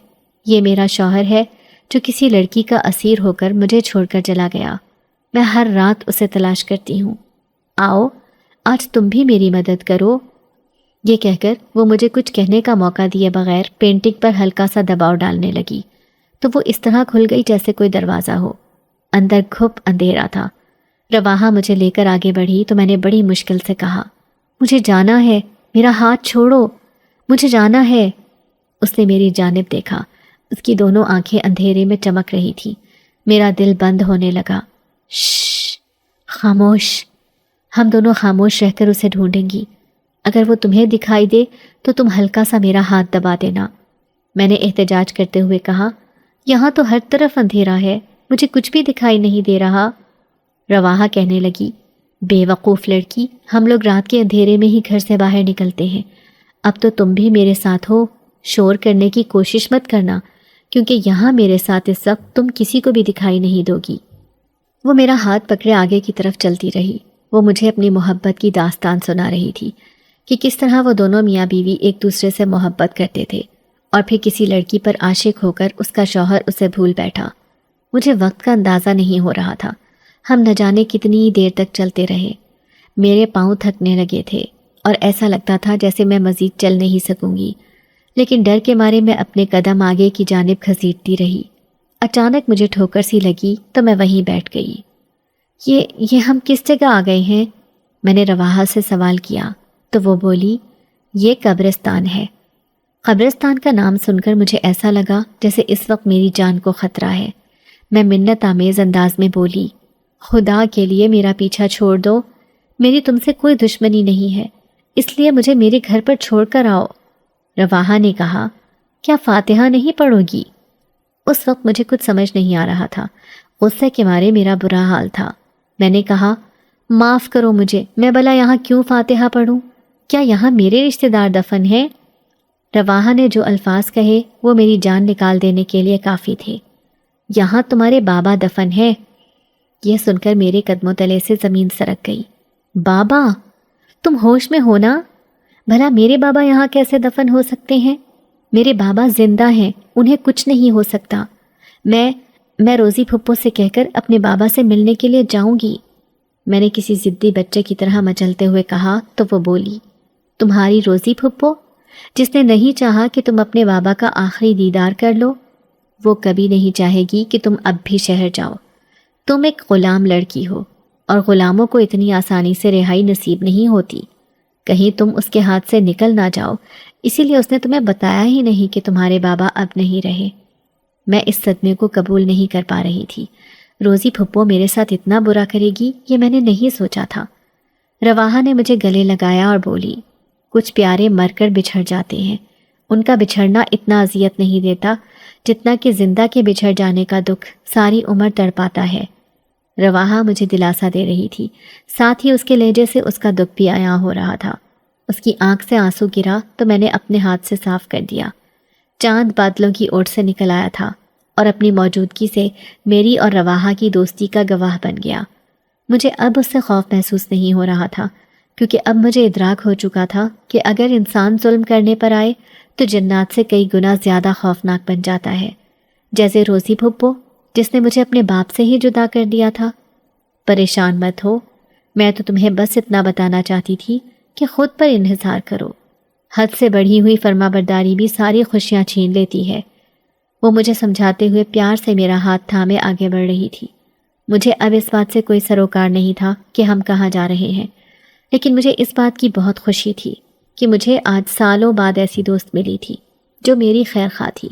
یہ میرا شوہر ہے جو کسی لڑکی کا اسیر ہو کر مجھے چھوڑ کر چلا گیا. میں ہر رات اسے تلاش کرتی ہوں. آؤ آج تم بھی میری مدد کرو. یہ کہہ کر وہ مجھے کچھ کہنے کا موقع دیے بغیر پینٹنگ پر ہلکا سا دباؤ ڈالنے لگی تو وہ اس طرح کھل گئی جیسے کوئی دروازہ ہو. اندر گھپ اندھیرا تھا. رواحہ مجھے لے کر آگے بڑھی تو میں نے بڑی مشکل سے کہا, مجھے جانا ہے, میرا ہاتھ چھوڑو, مجھے جانا ہے. اس نے میری جانب دیکھا. اس کی دونوں آنکھیں اندھیرے میں چمک رہی تھیں. میرا دل بند ہونے لگا. شش, خاموش. ہم دونوں خاموش رہ کر اسے ڈھونڈیں گی. اگر وہ تمہیں دکھائی دے تو تم ہلکا سا میرا ہاتھ دبا دینا. میں نے احتجاج کرتے ہوئے کہا, یہاں تو ہر طرف اندھیرا ہے, مجھے کچھ بھی دکھائی نہیں دے رہا. رواحہ کہنے لگی, بے وقوف لڑکی, ہم لوگ رات کے اندھیرے میں ہی گھر سے باہر نکلتے ہیں. اب تو تم بھی میرے ساتھ ہو. شور کرنے کی کوشش مت کرنا, کیونکہ یہاں میرے ساتھ اس وقت تم کسی کو بھی دکھائی نہیں دو گی. وہ میرا ہاتھ پکڑے آگے کی طرف چلتی رہی. وہ مجھے اپنی محبت کی داستان سنا رہی تھی کہ کس طرح وہ دونوں میاں بیوی ایک دوسرے سے محبت کرتے تھے اور پھر کسی لڑکی پر عاشق ہو کر اس کا شوہر اسے بھول بیٹھا. مجھے وقت کا اندازہ نہیں ہو رہا تھا. ہم نہ جانے کتنی دیر تک چلتے رہے. میرے پاؤں تھکنے لگے تھے اور ایسا لگتا تھا جیسے میں مزید چل نہیں سکوں گی, لیکن ڈر کے مارے میں اپنے قدم آگے کی جانب گھسیٹتی رہی. اچانک مجھے ٹھوکر سی لگی تو میں وہیں بیٹھ گئی. یہ ہم کس جگہ آ گئے ہیں؟ میں نے رواحہ سے سوال کیا تو وہ بولی, یہ قبرستان ہے. قبرستان کا نام سن کر مجھے ایسا لگا جیسے اس وقت میری جان کو خطرہ ہے. میں منت آمیز انداز میں بولی, خدا کے لیے میرا پیچھا چھوڑ دو. میری تم سے کوئی دشمنی نہیں ہے, اس لیے مجھے میرے گھر پر چھوڑ کر آؤ. رواحہ نے کہا, کیا فاتحہ نہیں پڑھو گی؟ اس وقت مجھے کچھ سمجھ نہیں آ رہا تھا. غصے کے مارے میرا برا حال تھا. میں نے کہا, معاف کرو مجھے, میں بھلا یہاں کیوں فاتحہ پڑھوں؟ کیا یہاں میرے رشتہ دار دفن ہیں؟ رواحہ نے جو الفاظ کہے وہ میری جان نکال دینے کے لیے کافی تھے. یہاں تمہارے بابا دفن ہے. یہ سن کر میرے قدموں تلے سے زمین سرک گئی. بابا؟ تم ہوش میں ہو نا؟ بھلا میرے بابا یہاں کیسے دفن ہو سکتے ہیں؟ میرے بابا زندہ ہیں، انہیں کچھ نہیں ہو سکتا۔ میں روزی پھپھو سے کہہ کر اپنے بابا سے ملنے کے لیے جاؤں گی، میں نے کسی ضدی بچے کی طرح مچلتے ہوئے کہا تو وہ بولی، تمہاری روزی پھپھو جس نے نہیں چاہا کہ تم اپنے بابا کا آخری دیدار کر لو، وہ کبھی نہیں چاہے گی کہ تم اب بھی شہر جاؤ۔ تم ایک غلام لڑکی ہو اور غلاموں کو اتنی آسانی سے رہائی نصیب نہیں ہوتی، کہیں تم اس کے ہاتھ سے نکل نہ جاؤ، اسی لیے اس نے تمہیں بتایا ہی نہیں کہ تمہارے بابا اب نہیں رہے۔ میں اس صدمے کو قبول نہیں کر پا رہی تھی۔ روزی پھپھو میرے ساتھ اتنا برا کرے گی یہ میں نے نہیں سوچا تھا۔ رواحہ نے مجھے گلے لگایا اور بولی، کچھ پیارے مر کر بچھڑ جاتے ہیں، ان کا بچھڑنا اتنا اذیت نہیں دیتا جتنا کہ زندہ کے بچھڑ جانے کا دکھ ساری عمر تڑپاتا ہے۔ رواحہ مجھے دلاسا دے رہی تھی، ساتھ ہی اس کے لہجے سے اس کا دکھ بھی عیاں ہو رہا تھا۔ اس کی آنکھ سے آنسو گرا تو میں نے اپنے ہاتھ سے صاف کر دیا۔ چاند بادلوں کی اوٹ سے نکل آیا تھا اور اپنی موجودگی سے میری اور رواحہ کی دوستی کا گواہ بن گیا۔ مجھے اب اس سے خوف محسوس نہیں ہو رہا تھا، کیونکہ اب مجھے ادراک ہو چکا تھا کہ اگر انسان ظلم کرنے پر آئے تو جنات سے کئی گنا زیادہ خوفناک بن جاتا ہے، جیسے روزی پھپھو جس نے مجھے اپنے باپ سے ہی جدا کر دیا تھا۔ پریشان مت ہو، میں تو تمہیں بس اتنا بتانا چاہتی تھی کہ خود پر انحصار کرو، حد سے بڑھی ہوئی فرما برداری بھی ساری خوشیاں چھین لیتی ہے۔ وہ مجھے سمجھاتے ہوئے پیار سے میرا ہاتھ تھامے آگے بڑھ رہی تھی۔ مجھے اب اس بات سے کوئی سروکار نہیں تھا کہ ہم کہاں جا رہے ہیں، لیکن مجھے اس بات کی بہت خوشی تھی کہ مجھے آج سالوں بعد ایسی دوست ملی تھی جو میری خیر خواہ تھی۔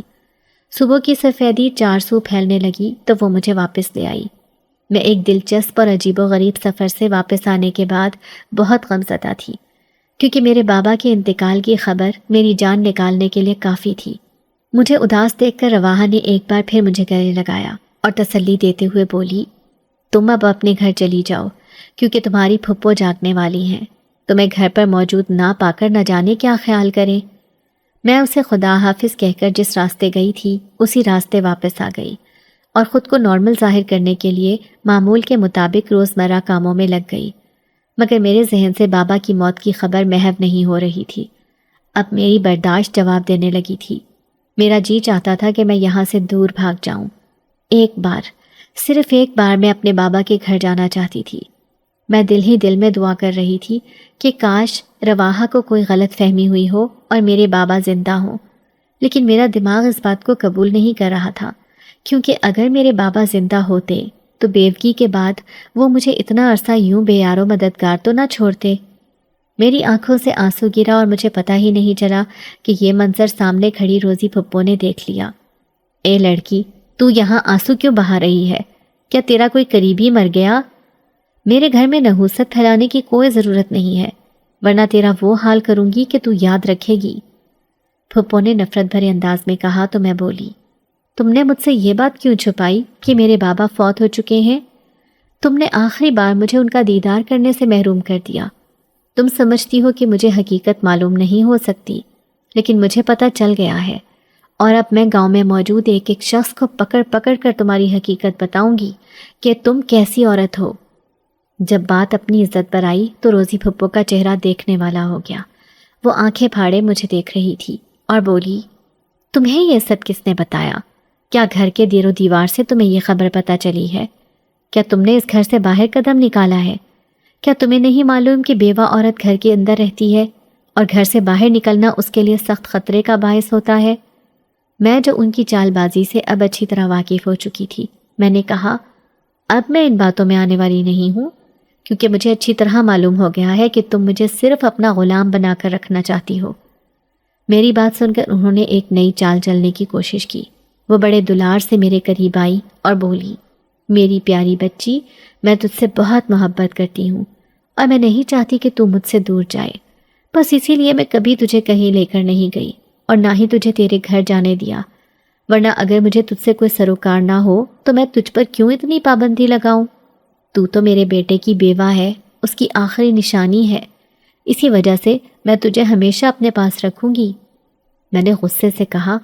صبح کی سفیدی چار سو پھیلنے لگی تو وہ مجھے واپس لے آئی۔ میں ایک دلچسپ اور عجیب و غریب سفر سے واپس آنے کے بعد بہت غمزدہ تھی، کیونکہ میرے بابا کے انتقال کی خبر میری جان نکالنے کے لیے کافی تھی۔ مجھے اداس دیکھ کر رواحہ نے ایک بار پھر مجھے گلے لگایا اور تسلی دیتے ہوئے بولی، تم اب اپنے گھر چلی جاؤ، کیونکہ تمہاری پھپھو جاگنے والی ہیں، تمہیں گھر پر موجود نہ پا کر نہ جانے کیا خیال کریں۔ میں اسے خدا حافظ کہہ کر جس راستے گئی تھی اسی راستے واپس آ گئی اور خود کو نارمل ظاہر کرنے کے لیے معمول کے مطابق روزمرہ کاموں میں لگ گئی، مگر میرے ذہن سے بابا کی موت کی خبر محو نہیں ہو رہی تھی۔ اب میری برداشت جواب دینے لگی تھی۔ میرا جی چاہتا تھا کہ میں یہاں سے دور بھاگ جاؤں۔ ایک بار، صرف ایک بار میں اپنے بابا کے گھر جانا چاہتی تھی۔ میں دل ہی دل میں دعا کر رہی تھی کہ کاش رواحہ کو کوئی غلط فہمی ہوئی ہو اور میرے بابا زندہ ہوں، لیکن میرا دماغ اس بات کو قبول نہیں کر رہا تھا، کیونکہ اگر میرے بابا زندہ ہوتے تو بیوگی کے بعد وہ مجھے اتنا عرصہ یوں بے یار و مددگار تو نہ چھوڑتے۔ میری آنکھوں سے آنسو گرا اور مجھے پتہ ہی نہیں چلا کہ یہ منظر سامنے کھڑی روزی پھپھو نے دیکھ لیا۔ اے لڑکی، تو یہاں آنسو کیوں بہا رہی ہے؟ کیا تیرا کوئی قریبی مر گیا؟ میرے گھر میں نحوست پھیلانے کی کوئی ضرورت نہیں ہے، ورنہ تیرا وہ حال کروں گی کہ تو یاد رکھے گی۔ پھپھو نے نفرت بھرے انداز میں کہا تو میں بولی، تم نے مجھ سے یہ بات کیوں چھپائی کہ میرے بابا فوت ہو چکے ہیں؟ تم نے آخری بار مجھے ان کا دیدار کرنے سے محروم کر دیا۔ تم سمجھتی ہو کہ مجھے حقیقت معلوم نہیں ہو سکتی، لیکن مجھے پتہ چل گیا ہے، اور اب میں گاؤں میں موجود ایک ایک شخص کو پکڑ پکڑ کر تمہاری حقیقت بتاؤں گی کہ تم کیسی عورت ہو۔ جب بات اپنی عزت پر آئی تو روزی پھپھو کا چہرہ دیکھنے والا ہو گیا۔ وہ آنکھیں پھاڑے مجھے دیکھ رہی تھی اور بولی، تمہیں یہ سب کس نے بتایا؟ کیا گھر کے دیر و دیوار سے تمہیں یہ خبر پتہ چلی ہے؟ کیا تم نے اس گھر سے باہر قدم نکالا ہے؟ کیا تمہیں نہیں معلوم کہ بیوہ عورت گھر کے اندر رہتی ہے اور گھر سے باہر نکلنا اس کے لیے سخت خطرے کا باعث ہوتا ہے؟ میں جو ان کی چال بازی سے اب اچھی طرح واقف ہو چکی تھی، میں نے کہا، اب میں ان باتوں میں آنے والی نہیں ہوں، کیونکہ مجھے اچھی طرح معلوم ہو گیا ہے کہ تم مجھے صرف اپنا غلام بنا کر رکھنا چاہتی ہو۔ میری بات سن کر انہوں نے ایک نئی چال چلنے کی کوشش کی۔ وہ بڑے دلار سے میرے قریب آئی اور بولی، میری پیاری بچی، میں تجھ سے بہت محبت کرتی ہوں اور میں نہیں چاہتی کہ تو مجھ سے دور جائے، بس اسی لیے میں کبھی تجھے کہیں لے کر نہیں گئی اور نہ ہی تجھے تیرے گھر جانے دیا، ورنہ اگر مجھے تجھ سے کوئی سروکار نہ ہو تو میں تجھ پر کیوں اتنی پابندی لگاؤں؟ تو میرے بیٹے کی بیوہ ہے، اس کی آخری نشانی ہے، اسی وجہ سے میں تجھے ہمیشہ اپنے پاس رکھوں گی۔ میں نے غصے سے کہا،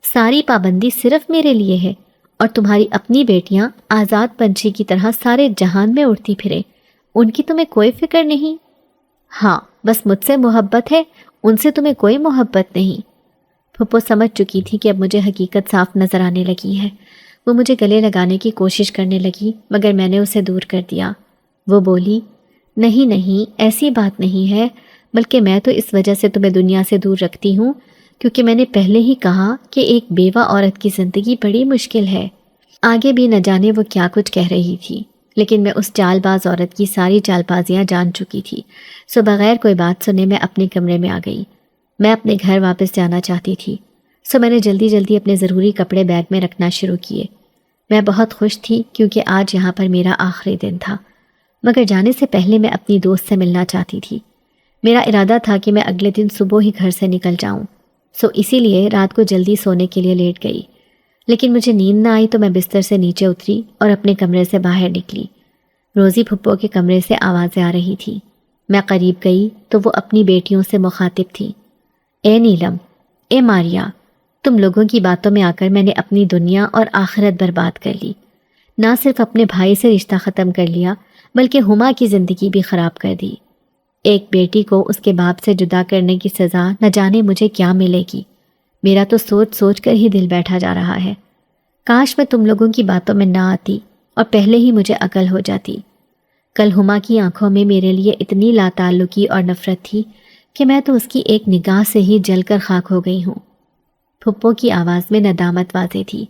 ساری پابندی صرف میرے لیے ہے اور تمہاری اپنی بیٹیاں آزاد پنچھی کی طرح سارے جہان میں اڑتی پھریں، ان کی تمہیں کوئی فکر نہیں؟ ہاں، بس مجھ سے محبت ہے، ان سے تمہیں کوئی محبت نہیں۔ پھپھو سمجھ چکی تھی کہ اب مجھے حقیقت صاف نظر آنے لگی ہے۔ وہ مجھے گلے لگانے کی کوشش کرنے لگی مگر میں نے اسے دور کر دیا۔ وہ بولی، نہیں نہیں، ایسی بات نہیں ہے، بلکہ میں تو اس وجہ سے تمہیں دنیا سے دور رکھتی ہوں کیونکہ میں نے پہلے ہی کہا کہ ایک بیوہ عورت کی زندگی بڑی مشکل ہے۔ آگے بھی نہ جانے وہ کیا کچھ کہہ رہی تھی، لیکن میں اس چال باز عورت کی ساری چال بازیاں جان چکی تھی، سو بغیر کوئی بات سنے میں اپنے کمرے میں آ گئی۔ میں اپنے گھر واپس جانا چاہتی تھی، سو میں نے جلدی جلدی اپنے ضروری کپڑے بیگ میں رکھنا شروع کیے۔ میں بہت خوش تھی کیونکہ آج یہاں پر میرا آخری دن تھا، مگر جانے سے پہلے میں اپنی دوست سے ملنا چاہتی تھی۔ میرا ارادہ تھا کہ میں اگلے دن صبح ہی گھر سے نکل جاؤں، سو اسی لیے رات کو جلدی سونے کے لیے لیٹ گئی، لیکن مجھے نیند نہ آئی تو میں بستر سے نیچے اتری اور اپنے کمرے سے باہر نکلی۔ روزی پھپھو کے کمرے سے آوازیں آ رہی تھی۔ میں قریب گئی تو وہ اپنی بیٹیوں سے مخاطب تھی۔ اے نیلم، اے ماریا، تم لوگوں کی باتوں میں آ کر میں نے اپنی دنیا اور آخرت برباد کر لی۔ نہ صرف اپنے بھائی سے رشتہ ختم کر لیا بلکہ ہما کی زندگی بھی خراب کر دی۔ ایک بیٹی کو اس کے باپ سے جدا کرنے کی سزا نہ جانے مجھے کیا ملے گی۔ میرا تو سوچ سوچ کر ہی دل بیٹھا جا رہا ہے۔ کاش میں تم لوگوں کی باتوں میں نہ آتی اور پہلے ہی مجھے عقل ہو جاتی۔ کل ہما کی آنکھوں میں میرے لیے اتنی لا تعلقی اور نفرت تھی کہ میں تو اس کی ایک نگاہ سے ہی جل کر خاک ہو گئی ہوں۔ پھپھو کی آواز میں ندامت واضح تھی،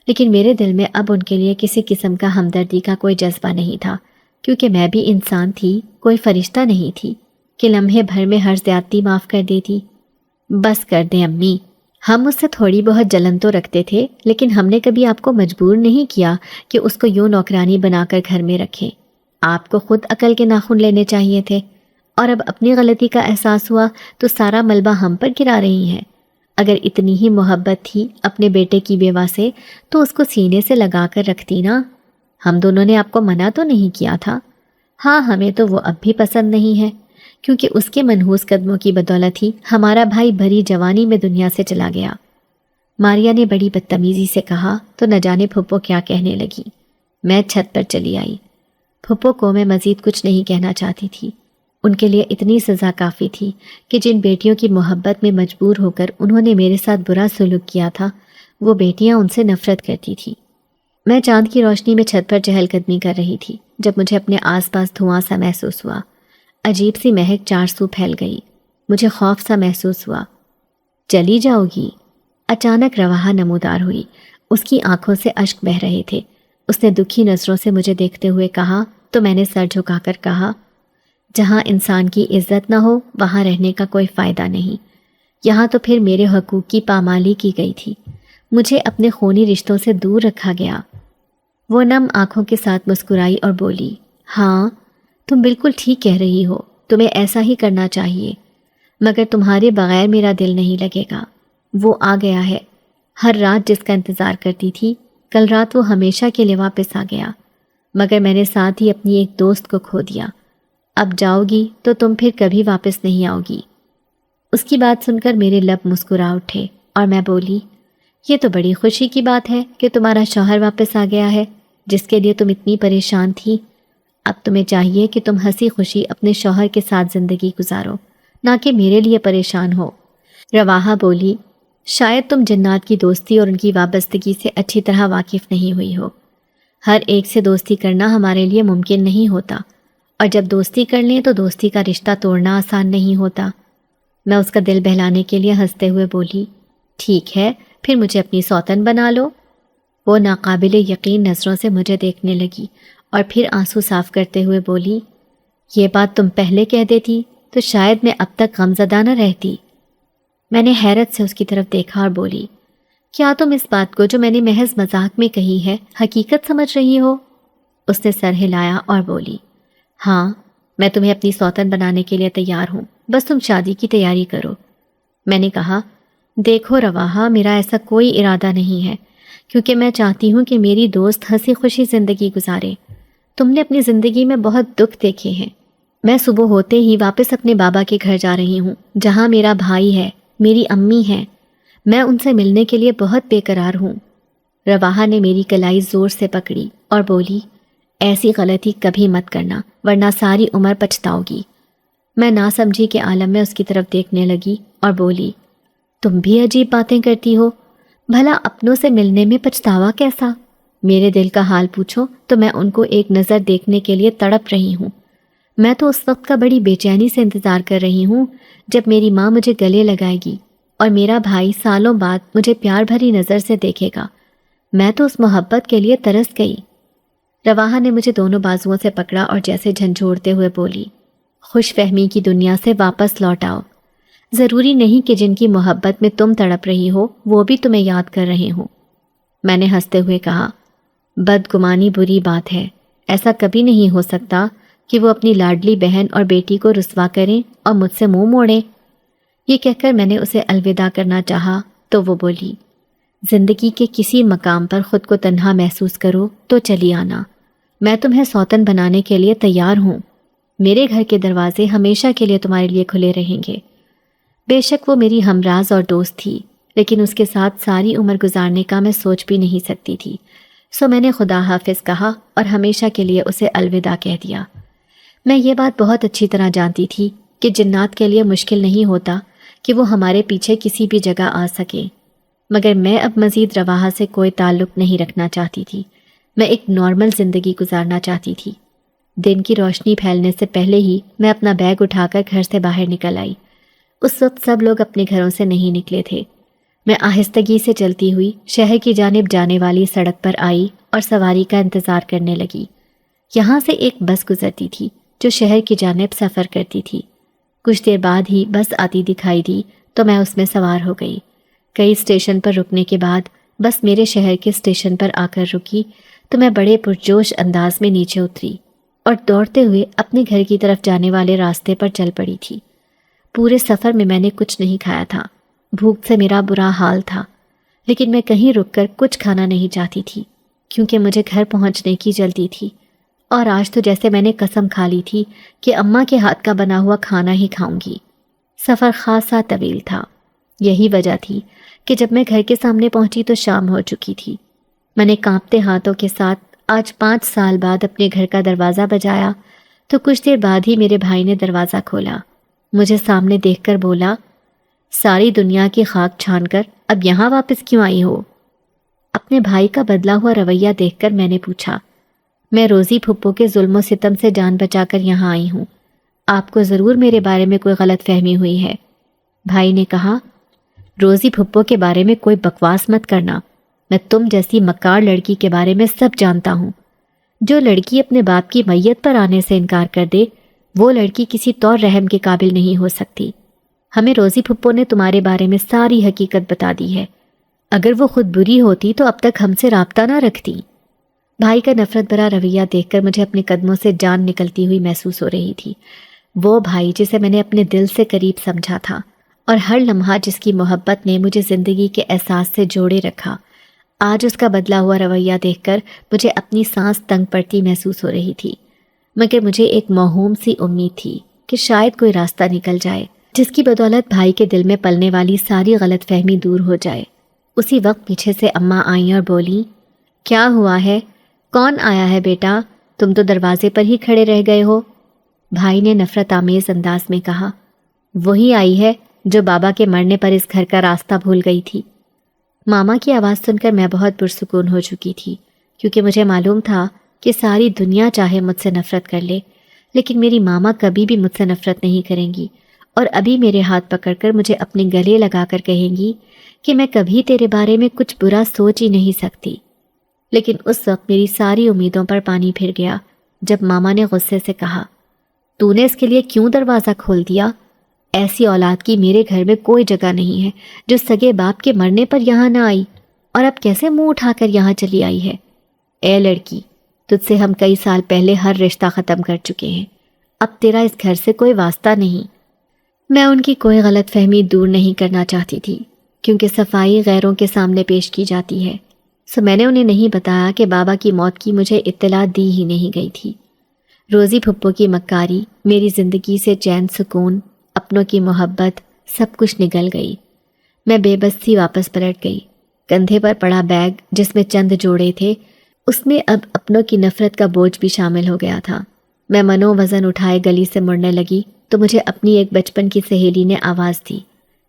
لیکن میرے دل میں اب ان کے لیے کسی قسم کا ہمدردی کا کوئی جذبہ نہیں تھا، کیونکہ میں بھی انسان تھی، کوئی فرشتہ نہیں تھی کہ لمحے بھر میں ہر زیادتی معاف کر دیتی۔ بس کر دیں امی، ہم اس سے تھوڑی بہت جلن تو رکھتے تھے، لیکن ہم نے کبھی آپ کو مجبور نہیں کیا کہ اس کو یوں نوکرانی بنا کر گھر میں رکھیں۔ آپ کو خود عقل کے ناخن لینے چاہیے تھے، اور اب اپنی غلطی کا احساس ہوا تو سارا ملبہ ہم پر گرا رہی ہیں۔ اگر اتنی ہی محبت تھی اپنے بیٹے کی بیوہ سے تو اس کو سینے سے لگا کر رکھتی نا۔ ہم دونوں نے آپ کو منع تو نہیں کیا تھا۔ ہاں، ہمیں تو وہ اب بھی پسند نہیں ہے، کیونکہ اس کے منحوس قدموں کی بدولت ہی ہمارا بھائی بھری جوانی میں دنیا سے چلا گیا۔ ماریا نے بڑی بدتمیزی سے کہا تو نہ جانے پھپھو کیا کہنے لگی۔ میں چھت پر چلی آئی۔ پھپھو کو میں مزید کچھ نہیں کہنا چاہتی تھی۔ ان کے لیے اتنی سزا کافی تھی کہ جن بیٹیوں کی محبت میں مجبور ہو کر انہوں نے میرے ساتھ برا سلوک کیا تھا، وہ بیٹیاں ان سے نفرت کرتی تھی۔ میں چاند کی روشنی میں چھت پر چہل قدمی کر رہی تھی جب مجھے اپنے آس پاس دھواں سا محسوس ہوا۔ عجیب سی مہک چار سو پھیل گئی۔ مجھے خوف سا محسوس ہوا۔ چلی جاؤ گی؟ اچانک رواحہ نمودار ہوئی۔ اس کی آنکھوں سے اشک بہہ رہے تھے۔ اس نے دکھی نظروں سے مجھے دیکھتے ہوئے کہا تو میں نے سر جھکا کر کہا، جہاں انسان کی عزت نہ ہو وہاں رہنے کا کوئی فائدہ نہیں۔ یہاں تو پھر میرے حقوق کی پامالی کی گئی تھی، مجھے اپنے خونی رشتوں سے دور رکھا گیا۔ وہ نم آنکھوں کے ساتھ مسکرائی اور بولی، ہاں تم بالکل ٹھیک کہہ رہی ہو، تمہیں ایسا ہی کرنا چاہیے، مگر تمہارے بغیر میرا دل نہیں لگے گا۔ وہ آ گیا ہے۔ ہر رات جس کا انتظار کرتی تھی، کل رات وہ ہمیشہ کے لیے واپس آ گیا، مگر میں نے ساتھ ہی اپنی ایک دوست کو کھو دیا۔ اب جاؤ گی تو تم پھر کبھی واپس نہیں آؤ گی۔ اس کی بات سن کر میرے لب مسکرا اٹھے اور میں بولی، یہ تو بڑی خوشی کی بات ہے کہ تمہارا شوہر واپس آ گیا ہے، جس کے لیے تم اتنی پریشان تھی۔ اب تمہیں چاہیے کہ تم ہنسی خوشی اپنے شوہر کے ساتھ زندگی گزارو، نہ کہ میرے لیے پریشان ہو۔ رواحہ بولی، شاید تم جنات کی دوستی اور ان کی وابستگی سے اچھی طرح واقف نہیں ہوئی ہو۔ ہر ایک سے دوستی کرنا ہمارے لیے ممکن نہیں ہوتا، اور جب دوستی کر لیں تو دوستی کا رشتہ توڑنا آسان نہیں ہوتا۔ میں اس کا دل بہلانے کے لیے ہنستے ہوئے بولی، ٹھیک ہے، پھر مجھے اپنی سوتن بنا لو۔ وہ ناقابل یقین نظروں سے مجھے دیکھنے لگی اور پھر آنسو صاف کرتے ہوئے بولی، یہ بات تم پہلے کہہ دیتی تو شاید میں اب تک غمزدہ نہ رہتی۔ میں نے حیرت سے اس کی طرف دیکھا اور بولی، کیا تم اس بات کو جو میں نے محض مذاق میں کہی ہے حقیقت سمجھ رہی ہو؟ اس نے سر ہلایا اور بولی، ہاں، میں تمہیں اپنی سوتن بنانے کے لیے تیار ہوں، بس تم شادی کی تیاری کرو۔ میں نے کہا، دیکھو رواحہ، میرا ایسا کوئی ارادہ نہیں ہے، کیونکہ میں چاہتی ہوں کہ میری دوست ہنسی خوشی زندگی گزارے۔ تم نے اپنی زندگی میں بہت دکھ دیکھے ہیں۔ میں صبح ہوتے ہی واپس اپنے بابا کے گھر جا رہی ہوں، جہاں میرا بھائی ہے، میری امی ہے۔ میں ان سے ملنے کے لیے بہت بے قرار ہوں۔ رواحہ نے میری کلائی زور سے پکڑی اور بولی، ایسی غلطی کبھی مت کرنا ورنہ ساری عمر پچھتاؤ گی۔ میں ناسمجھی کے عالم میں اس کی طرف دیکھنے لگی اور بولی، تم بھی عجیب باتیں کرتی ہو، بھلا اپنوں سے ملنے میں پچھتاوا کیسا؟ میرے دل کا حال پوچھو تو میں ان کو ایک نظر دیکھنے کے لیے تڑپ رہی ہوں۔ میں تو اس وقت کا بڑی بے چینی سے انتظار کر رہی ہوں جب میری ماں مجھے گلے لگائے گی اور میرا بھائی سالوں بعد مجھے پیار بھری نظر سے دیکھے گا۔ میں تو اس محبت کے لیے ترس گئی۔ رواحہ نے مجھے دونوں بازوؤں سے پکڑا اور جیسے جھنجھوڑتے ہوئے بولی، خوش فہمی کی دنیا سے واپس لوٹ آؤ۔ ضروری نہیں کہ جن کی محبت میں تم تڑپ رہی ہو وہ بھی تمہیں یاد کر رہے ہوں۔ میں نے ہنستے ہوئے کہا، بدگمانی بری بات ہے، ایسا کبھی نہیں ہو سکتا کہ وہ اپنی لاڈلی بہن اور بیٹی کو رسوا کریں اور مجھ سے منہ موڑیں۔ یہ کہہ کر میں نے اسے الوداع کرنا چاہا تو وہ بولی، زندگی کے کسی مقام پر خود کو تنہا محسوس کرو تو چلی آنا، میں تمہیں سوتن بنانے کے لیے تیار ہوں۔ میرے گھر کے دروازے ہمیشہ کے لیے تمہارے لیے کھلے رہیں گے۔ بے شک وہ میری ہمراز اور دوست تھی، لیکن اس کے ساتھ ساری عمر گزارنے کا میں سوچ بھی نہیں سکتی تھی، سو میں نے خدا حافظ کہا اور ہمیشہ کے لیے اسے الوداع کہہ دیا۔ میں یہ بات بہت اچھی طرح جانتی تھی کہ جنات کے لیے مشکل نہیں ہوتا کہ وہ ہمارے پیچھے کسی بھی جگہ آ سکیں، مگر میں اب مزید رواحہ سے کوئی تعلق نہیں رکھنا چاہتی تھی۔ میں ایک نارمل زندگی گزارنا چاہتی تھی۔ دن کی روشنی پھیلنے سے پہلے ہی میں اپنا بیگ اٹھا کر گھر سے باہر نکل آئی۔ اس وقت سب لوگ اپنے گھروں سے نہیں نکلے تھے۔ میں آہستگی سے چلتی ہوئی شہر کی جانب جانے والی سڑک پر آئی اور سواری کا انتظار کرنے لگی۔ یہاں سے ایک بس گزرتی تھی جو شہر کی جانب سفر کرتی تھی۔ کچھ دیر بعد ہی بس آتی دکھائی دی تو میں اس میں سوار ہو گئی۔ کئی اسٹیشن پر رکنے کے بعد بس میرے شہر کے اسٹیشن پر آ کر رکی تو میں بڑے پرجوش انداز میں نیچے اتری اور دوڑتے ہوئے اپنے گھر کی طرف جانے والے راستے پر چل پڑی تھی۔ پورے سفر میں نے کچھ نہیں کھایا تھا، بھوک سے میرا برا حال تھا، لیکن میں کہیں رک کر کچھ کھانا نہیں چاہتی تھی کیونکہ مجھے گھر پہنچنے کی جلدی تھی، اور آج تو جیسے میں نے قسم کھا لی تھی کہ اماں کے ہاتھ کا بنا ہوا کھانا ہی کھاؤں گی۔ سفر خاصا طویل تھا، یہی وجہ تھی کہ جب میں گھر کے سامنے پہنچی تو شام ہو چکی تھی۔ میں نے کانپتے ہاتھوں کے ساتھ آج 5 سال بعد اپنے گھر کا دروازہ بجایا تو کچھ دیر بعد ہی میرے بھائی نے دروازہ کھولا، مجھے سامنے دیکھ کر بولا، ساری دنیا کی خاک چھان کر اب یہاں واپس کیوں آئی ہو؟ اپنے بھائی کا بدلا ہوا رویہ دیکھ کر میں نے پوچھا، میں روزی پھپھو کے ظلم و ستم سے جان بچا کر یہاں آئی ہوں، آپ کو ضرور میرے بارے میں کوئی غلط فہمی ہوئی ہے۔ بھائی نے کہا، روزی پھپھو کے بارے میں کوئی بکواس مت کرنا، میں تم جیسی مکار لڑکی کے بارے میں سب جانتا ہوں۔ جو لڑکی اپنے باپ کی میت پر آنے سے انکار کر دے وہ لڑکی کسی طور رحم کے قابل نہیں ہو سکتی۔ ہمیں روزی پھپھو نے تمہارے بارے میں ساری حقیقت بتا دی ہے، اگر وہ خود بری ہوتی تو اب تک ہم سے رابطہ نہ رکھتی۔ بھائی کا نفرت بھرا رویہ دیکھ کر مجھے اپنے قدموں سے جان نکلتی ہوئی محسوس ہو رہی تھی۔ وہ بھائی جسے میں نے اپنے دل سے قریب سمجھا تھا اور ہر لمحہ جس کی محبت نے مجھے زندگی کے احساس سے جوڑے رکھا، آج اس کا بدلا ہوا رویہ دیکھ کر مجھے اپنی سانس تنگ پڑتی محسوس ہو رہی تھی، مگر مجھے ایک موہوم سی امید تھی کہ شاید کوئی راستہ نکل جائے جس کی بدولت بھائی کے دل میں پلنے والی ساری غلط فہمی دور ہو جائے۔ اسی وقت پیچھے سے اماں آئیں اور بولیں، کیا ہوا ہے؟ کون آیا ہے بیٹا؟ تم تو دروازے پر ہی کھڑے رہ گئے ہو۔ بھائی نے نفرت آمیز انداز میں کہا، وہی آئی ہے جو بابا کے مرنے پر اس گھر کا راستہ بھول گئی تھی۔ ماما کی آواز سن کر میں بہت پرسکون ہو چکی تھی، کیونکہ مجھے معلوم تھا کہ ساری دنیا چاہے مجھ سے نفرت کر لے لیکن میری ماما کبھی بھی مجھ سے نفرت نہیں کریں گی، اور ابھی میرے ہاتھ پکڑ کر مجھے اپنے گلے لگا کر کہیں گی کہ میں کبھی تیرے بارے میں کچھ برا سوچ ہی نہیں سکتی۔ لیکن اس وقت میری ساری امیدوں پر پانی پھر گیا جب ماما نے غصے سے کہا، تو نے اس کے لیے کیوں دروازہ کھول دیا؟ ایسی اولاد کی میرے گھر میں کوئی جگہ نہیں ہے جو سگے باپ کے مرنے پر یہاں نہ آئی اور اب کیسے منہ اٹھا کر یہاں چلی آئی ہے۔ اے لڑکی، تجھ سے ہم کئی سال پہلے ہر رشتہ ختم کر چکے ہیں، اب تیرا اس گھر سے کوئی واسطہ نہیں۔ میں ان کی کوئی غلط فہمی دور نہیں کرنا چاہتی تھی کیونکہ صفائی غیروں کے سامنے پیش کی جاتی ہے، سو میں نے انہیں نہیں بتایا کہ بابا کی موت کی مجھے اطلاع دی ہی نہیں گئی تھی۔ روزی پھپھو کی مکاری، میری زندگی سے چین سکون، اپنوں کی محبت، سب کچھ نگل گئی۔ میں بے بس سی واپس پلٹ گئی۔ کندھے پر پڑا بیگ جس میں چند جوڑے تھے، اس میں اب اپنوں کی نفرت کا بوجھ بھی شامل ہو گیا تھا۔ میں منو وزن اٹھائے گلی سے مڑنے لگی تو مجھے اپنی ایک بچپن کی سہیلی نے آواز دی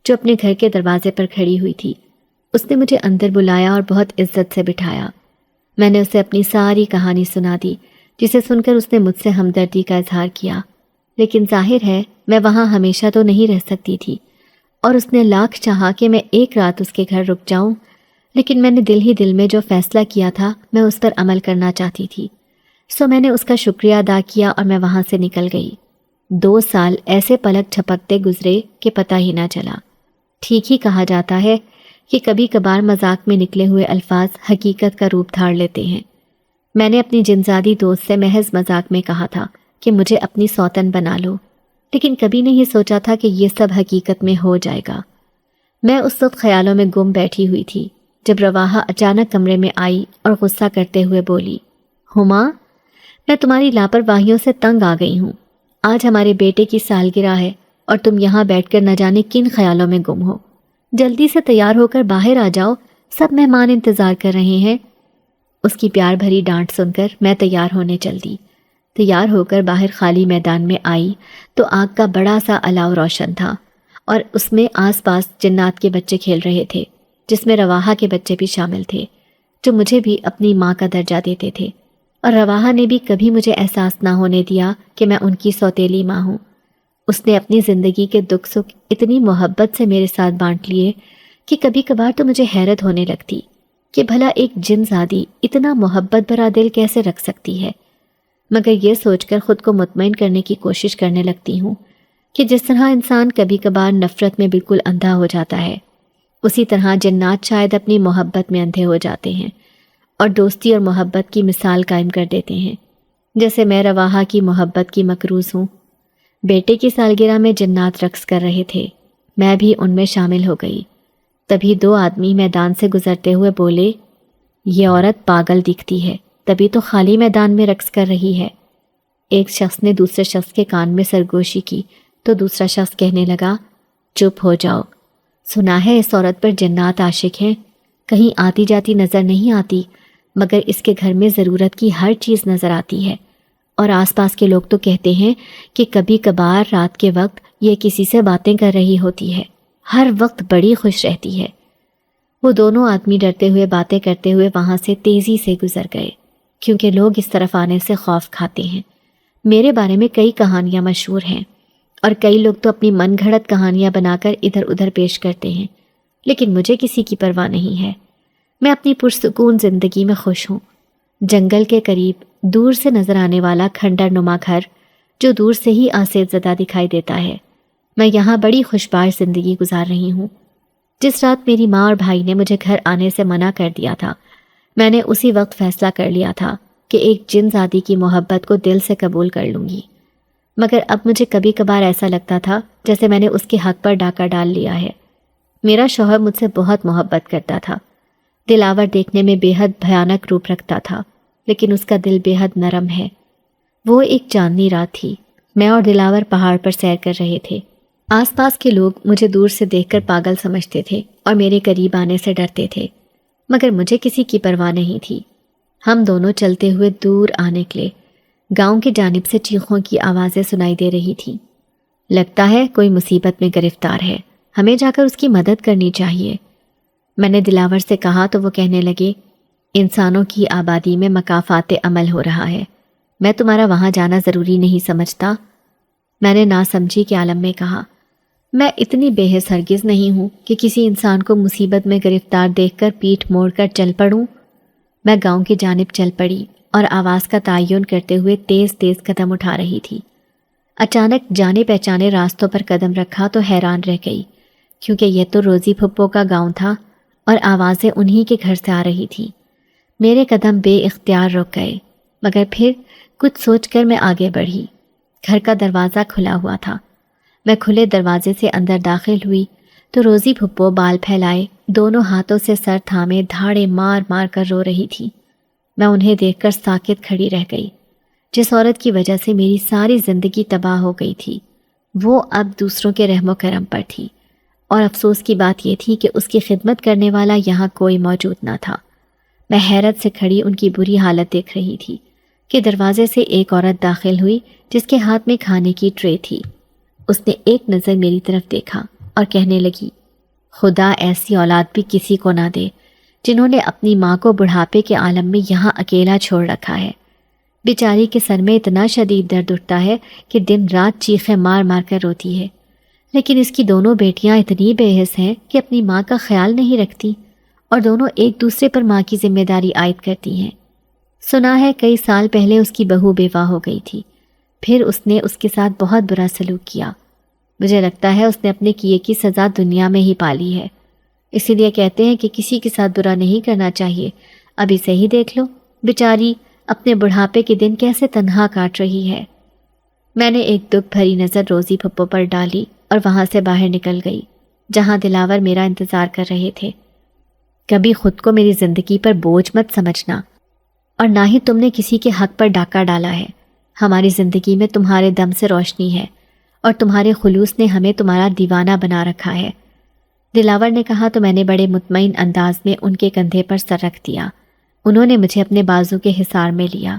جو اپنے گھر کے دروازے پر کھڑی ہوئی تھی۔ اس نے مجھے اندر بلایا اور بہت عزت سے بٹھایا۔ میں نے اسے اپنی ساری کہانی سنا دی، جسے سن کر اس نے مجھ سے ہمدردی کا اظہار کیا، لیکن ظاہر ہے میں وہاں ہمیشہ تو نہیں رہ سکتی تھی، اور اس نے لاکھ چاہا کہ میں ایک رات اس کے گھر رک جاؤں، لیکن میں نے دل ہی دل میں جو فیصلہ کیا تھا میں اس پر عمل کرنا چاہتی تھی، سو میں نے اس کا شکریہ ادا کیا اور میں وہاں سے نکل گئی۔ 2 سال ایسے پلک جھپکتے گزرے کہ پتہ ہی نہ چلا۔ ٹھیک ہی کہا جاتا ہے کہ کبھی کبھار مذاق میں نکلے ہوئے الفاظ حقیقت کا روپ دھار لیتے ہیں۔ میں نے اپنی جنزادی دوست سے محض مذاق میں کہا تھا کہ مجھے اپنی سوتن بنا لو، لیکن کبھی نہیں سوچا تھا کہ یہ سب حقیقت میں ہو جائے گا۔ میں اس وقت خیالوں میں گم بیٹھی ہوئی تھی جب رواحہ اچانک کمرے میں آئی اور غصہ کرتے ہوئے بولی، ہما، میں تمہاری لاپرواہیوں سے تنگ آ گئی ہوں۔ آج ہمارے بیٹے کی سالگرہ ہے اور تم یہاں بیٹھ کر نہ جانے کن خیالوں میں گم ہو۔ جلدی سے تیار ہو کر باہر آ جاؤ، سب مہمان انتظار کر رہے ہیں۔ اس کی پیار بھری ڈانٹ سن کر میں تیار ہونے چل دی۔ تیار ہو کر باہر خالی میدان میں آئی تو آگ کا بڑا سا الاؤ روشن تھا اور اس میں آس پاس جنات کے بچے کھیل رہے تھے، جس میں رواحہ کے بچے بھی شامل تھے، جو مجھے بھی اپنی ماں کا درجہ دیتے تھے، اور رواحہ نے بھی کبھی مجھے احساس نہ ہونے دیا کہ میں ان کی سوتیلی ماں ہوں۔ اس نے اپنی زندگی کے دکھ سکھ اتنی محبت سے میرے ساتھ بانٹ لیے کہ کبھی کبھار تو مجھے حیرت ہونے لگتی کہ بھلا ایک جن زادی اتنا محبت بھرا دل کیسے رکھ سکتی ہے، مگر یہ سوچ کر خود کو مطمئن کرنے کی کوشش کرنے لگتی ہوں کہ جس طرح انسان کبھی کبھار نفرت میں بالکل اندھا ہو جاتا ہے، اسی طرح جنات شاید اپنی محبت میں اندھے ہو جاتے ہیں اور دوستی اور محبت کی مثال قائم کر دیتے ہیں، جیسے میں رواحہ کی محبت کی مکروز ہوں۔ بیٹے کی سالگرہ میں جنات رقص کر رہے تھے، میں بھی ان میں شامل ہو گئی۔ تبھی 2 آدمی میدان سے گزرتے ہوئے بولے، یہ عورت پاگل دکھتی ہے، تبھی تو خالی میدان میں رقص کر رہی ہے۔ ایک شخص نے دوسرے شخص کے کان میں سرگوشی کی تو دوسرا شخص کہنے لگا، چپ ہو جاؤ، سنا ہے اس عورت پر جنات عاشق ہیں، کہیں آتی جاتی نظر نہیں آتی، مگر اس کے گھر میں ضرورت کی ہر چیز نظر آتی ہے، اور آس پاس کے لوگ تو کہتے ہیں کہ کبھی کبھار رات کے وقت یہ کسی سے باتیں کر رہی ہوتی ہے، ہر وقت بڑی خوش رہتی ہے۔ وہ دونوں آدمی ڈرتے ہوئے باتیں کرتے ہوئے وہاں سے تیزی سے گزر گئے، کیونکہ لوگ اس طرف آنے سے خوف کھاتے ہیں۔ میرے بارے میں کئی کہانیاں مشہور ہیں، اور کئی لوگ تو اپنی من گھڑت کہانیاں بنا کر ادھر ادھر پیش کرتے ہیں، لیکن مجھے کسی کی پرواہ نہیں ہے۔ میں اپنی پرسکون زندگی میں خوش ہوں۔ جنگل کے قریب دور سے نظر آنے والا کھنڈر نما گھر جو دور سے ہی آسیب زدہ دکھائی دیتا ہے، میں یہاں بڑی خوشباش زندگی گزار رہی ہوں۔ جس رات میری ماں اور بھائی نے مجھے گھر آنے سے منع کر دیا تھا، میں نے اسی وقت فیصلہ کر لیا تھا کہ ایک جن زادی کی محبت کو دل سے قبول کر لوں گی، مگر اب مجھے کبھی کبھار ایسا لگتا تھا جیسے میں نے اس کے حق پر ڈاکہ ڈال لیا ہے۔ میرا شوہر مجھ سے بہت محبت کرتا تھا، دلاور دیکھنے میں بے حد بھیانک روپ رکھتا تھا، لیکن اس کا دل بے حد نرم ہے۔ وہ ایک چاندنی رات تھی، میں اور دلاور پہاڑ پر سیر کر رہے تھے۔ آس پاس کے لوگ مجھے دور سے دیکھ کر پاگل سمجھتے تھے اور میرے قریب آنے سے ڈرتے تھے، مگر مجھے کسی کی پرواہ نہیں تھی۔ ہم دونوں چلتے ہوئے دور آ نکلے۔ گاؤں کی جانب سے چیخوں کی آوازیں سنائی دے رہی تھیں۔ لگتا ہے کوئی مصیبت میں گرفتار ہے، ہمیں جا کر اس کی مدد کرنی چاہیے۔ میں نے دلاور سے کہا تو وہ کہنے لگے، انسانوں کی آبادی میں مکافات عمل ہو رہا ہے، میں تمہارا وہاں جانا ضروری نہیں سمجھتا۔ میں نے ناسمجھی کے عالم میں کہا، میں اتنی بے حس ہرگز نہیں ہوں کہ کسی انسان کو مصیبت میں گرفتار دیکھ کر پیٹھ موڑ کر چل پڑوں۔ میں گاؤں کی جانب چل پڑی اور آواز کا تعین کرتے ہوئے تیز تیز قدم اٹھا رہی تھی۔ اچانک جانے پہچانے راستوں پر قدم رکھا تو حیران رہ گئی، کیونکہ یہ تو روزی پھپھو کا گاؤں تھا اور آوازیں انہی کے گھر سے آ رہی تھیں۔ میرے قدم بے اختیار رک گئے، مگر پھر کچھ سوچ کر میں آگے بڑھی۔ گھر کا دروازہ کھلا ہوا تھا۔ میں کھلے دروازے سے اندر داخل ہوئی تو روزی پھپھو بال پھیلائے دونوں ہاتھوں سے سر تھامے دھاڑے مار مار کر رو رہی تھی۔ میں انہیں دیکھ کر ساکت کھڑی رہ گئی۔ جس عورت کی وجہ سے میری ساری زندگی تباہ ہو گئی تھی، وہ اب دوسروں کے رحم و کرم پر تھی، اور افسوس کی بات یہ تھی کہ اس کی خدمت کرنے والا یہاں کوئی موجود نہ تھا۔ میں حیرت سے کھڑی ان کی بری حالت دیکھ رہی تھی کہ دروازے سے ایک عورت داخل ہوئی جس کے ہاتھ میں کھانے کی ٹرے تھی۔ اس نے ایک نظر میری طرف دیکھا اور کہنے لگی، خدا ایسی اولاد بھی کسی کو نہ دے جنہوں نے اپنی ماں کو بڑھاپے کے عالم میں یہاں اکیلا چھوڑ رکھا ہے۔ بیچاری کے سر میں اتنا شدید درد اٹھتا ہے کہ دن رات چیخیں مار مار کر روتی ہے، لیکن اس کی دونوں بیٹیاں اتنی بے حس ہیں کہ اپنی ماں کا خیال نہیں رکھتی اور دونوں ایک دوسرے پر ماں کی ذمہ داری عائد کرتی ہیں۔ سنا ہے کئی سال پہلے اس کی بہو بیوہ ہو گئی تھی، پھر اس نے اس کے ساتھ بہت برا سلوک کیا۔ مجھے لگتا ہے اس نے اپنے کیے کی سزا دنیا میں ہی پالی ہے، اسی لیے کہتے ہیں کہ کسی کے ساتھ برا نہیں کرنا چاہیے۔ اب اسے ہی دیکھ لو، بیچاری اپنے بڑھاپے کے دن کیسے تنہا کاٹ رہی ہے۔ میں نے ایک دکھ بھری نظر روزی پھپھو پر ڈالی اور وہاں سے باہر نکل گئی جہاں دلاور میرا انتظار کر رہے تھے۔ کبھی خود کو میری زندگی پر بوجھ مت سمجھنا، اور نہ ہی تم نے کسی کے حق پر ڈاکہ ڈالا ہے۔ ہماری زندگی میں تمہارے دم سے روشنی ہے اور تمہارے خلوص نے ہمیں تمہارا دیوانہ بنا رکھا ہے۔ دلاور نے کہا تو میں نے بڑے مطمئن انداز میں ان کے کندھے پر سر رکھ دیا۔ انہوں نے مجھے اپنے بازو کے حصار میں لیا۔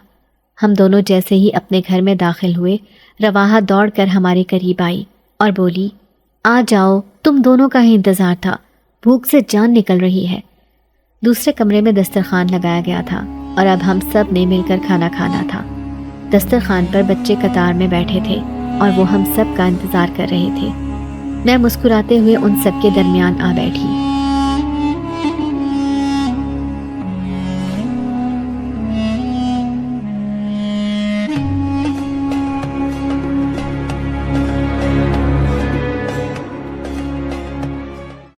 ہم دونوں جیسے ہی اپنے گھر میں داخل ہوئے، رواحہ دوڑ کر ہمارے قریب آئی اور بولی، آ جاؤ، تم دونوں کا ہی انتظار تھا، بھوک سے جان نکل رہی ہے۔ دوسرے کمرے میں دسترخوان لگایا گیا تھا اور اب ہم سب نے مل کر کھانا کھانا تھا۔ دسترخوان پر بچے قطار میں بیٹھے تھے اور وہ ہم سب کا انتظار کر رہے تھے۔ میں مسکراتے ہوئے ان سب کے درمیان آ بیٹھی۔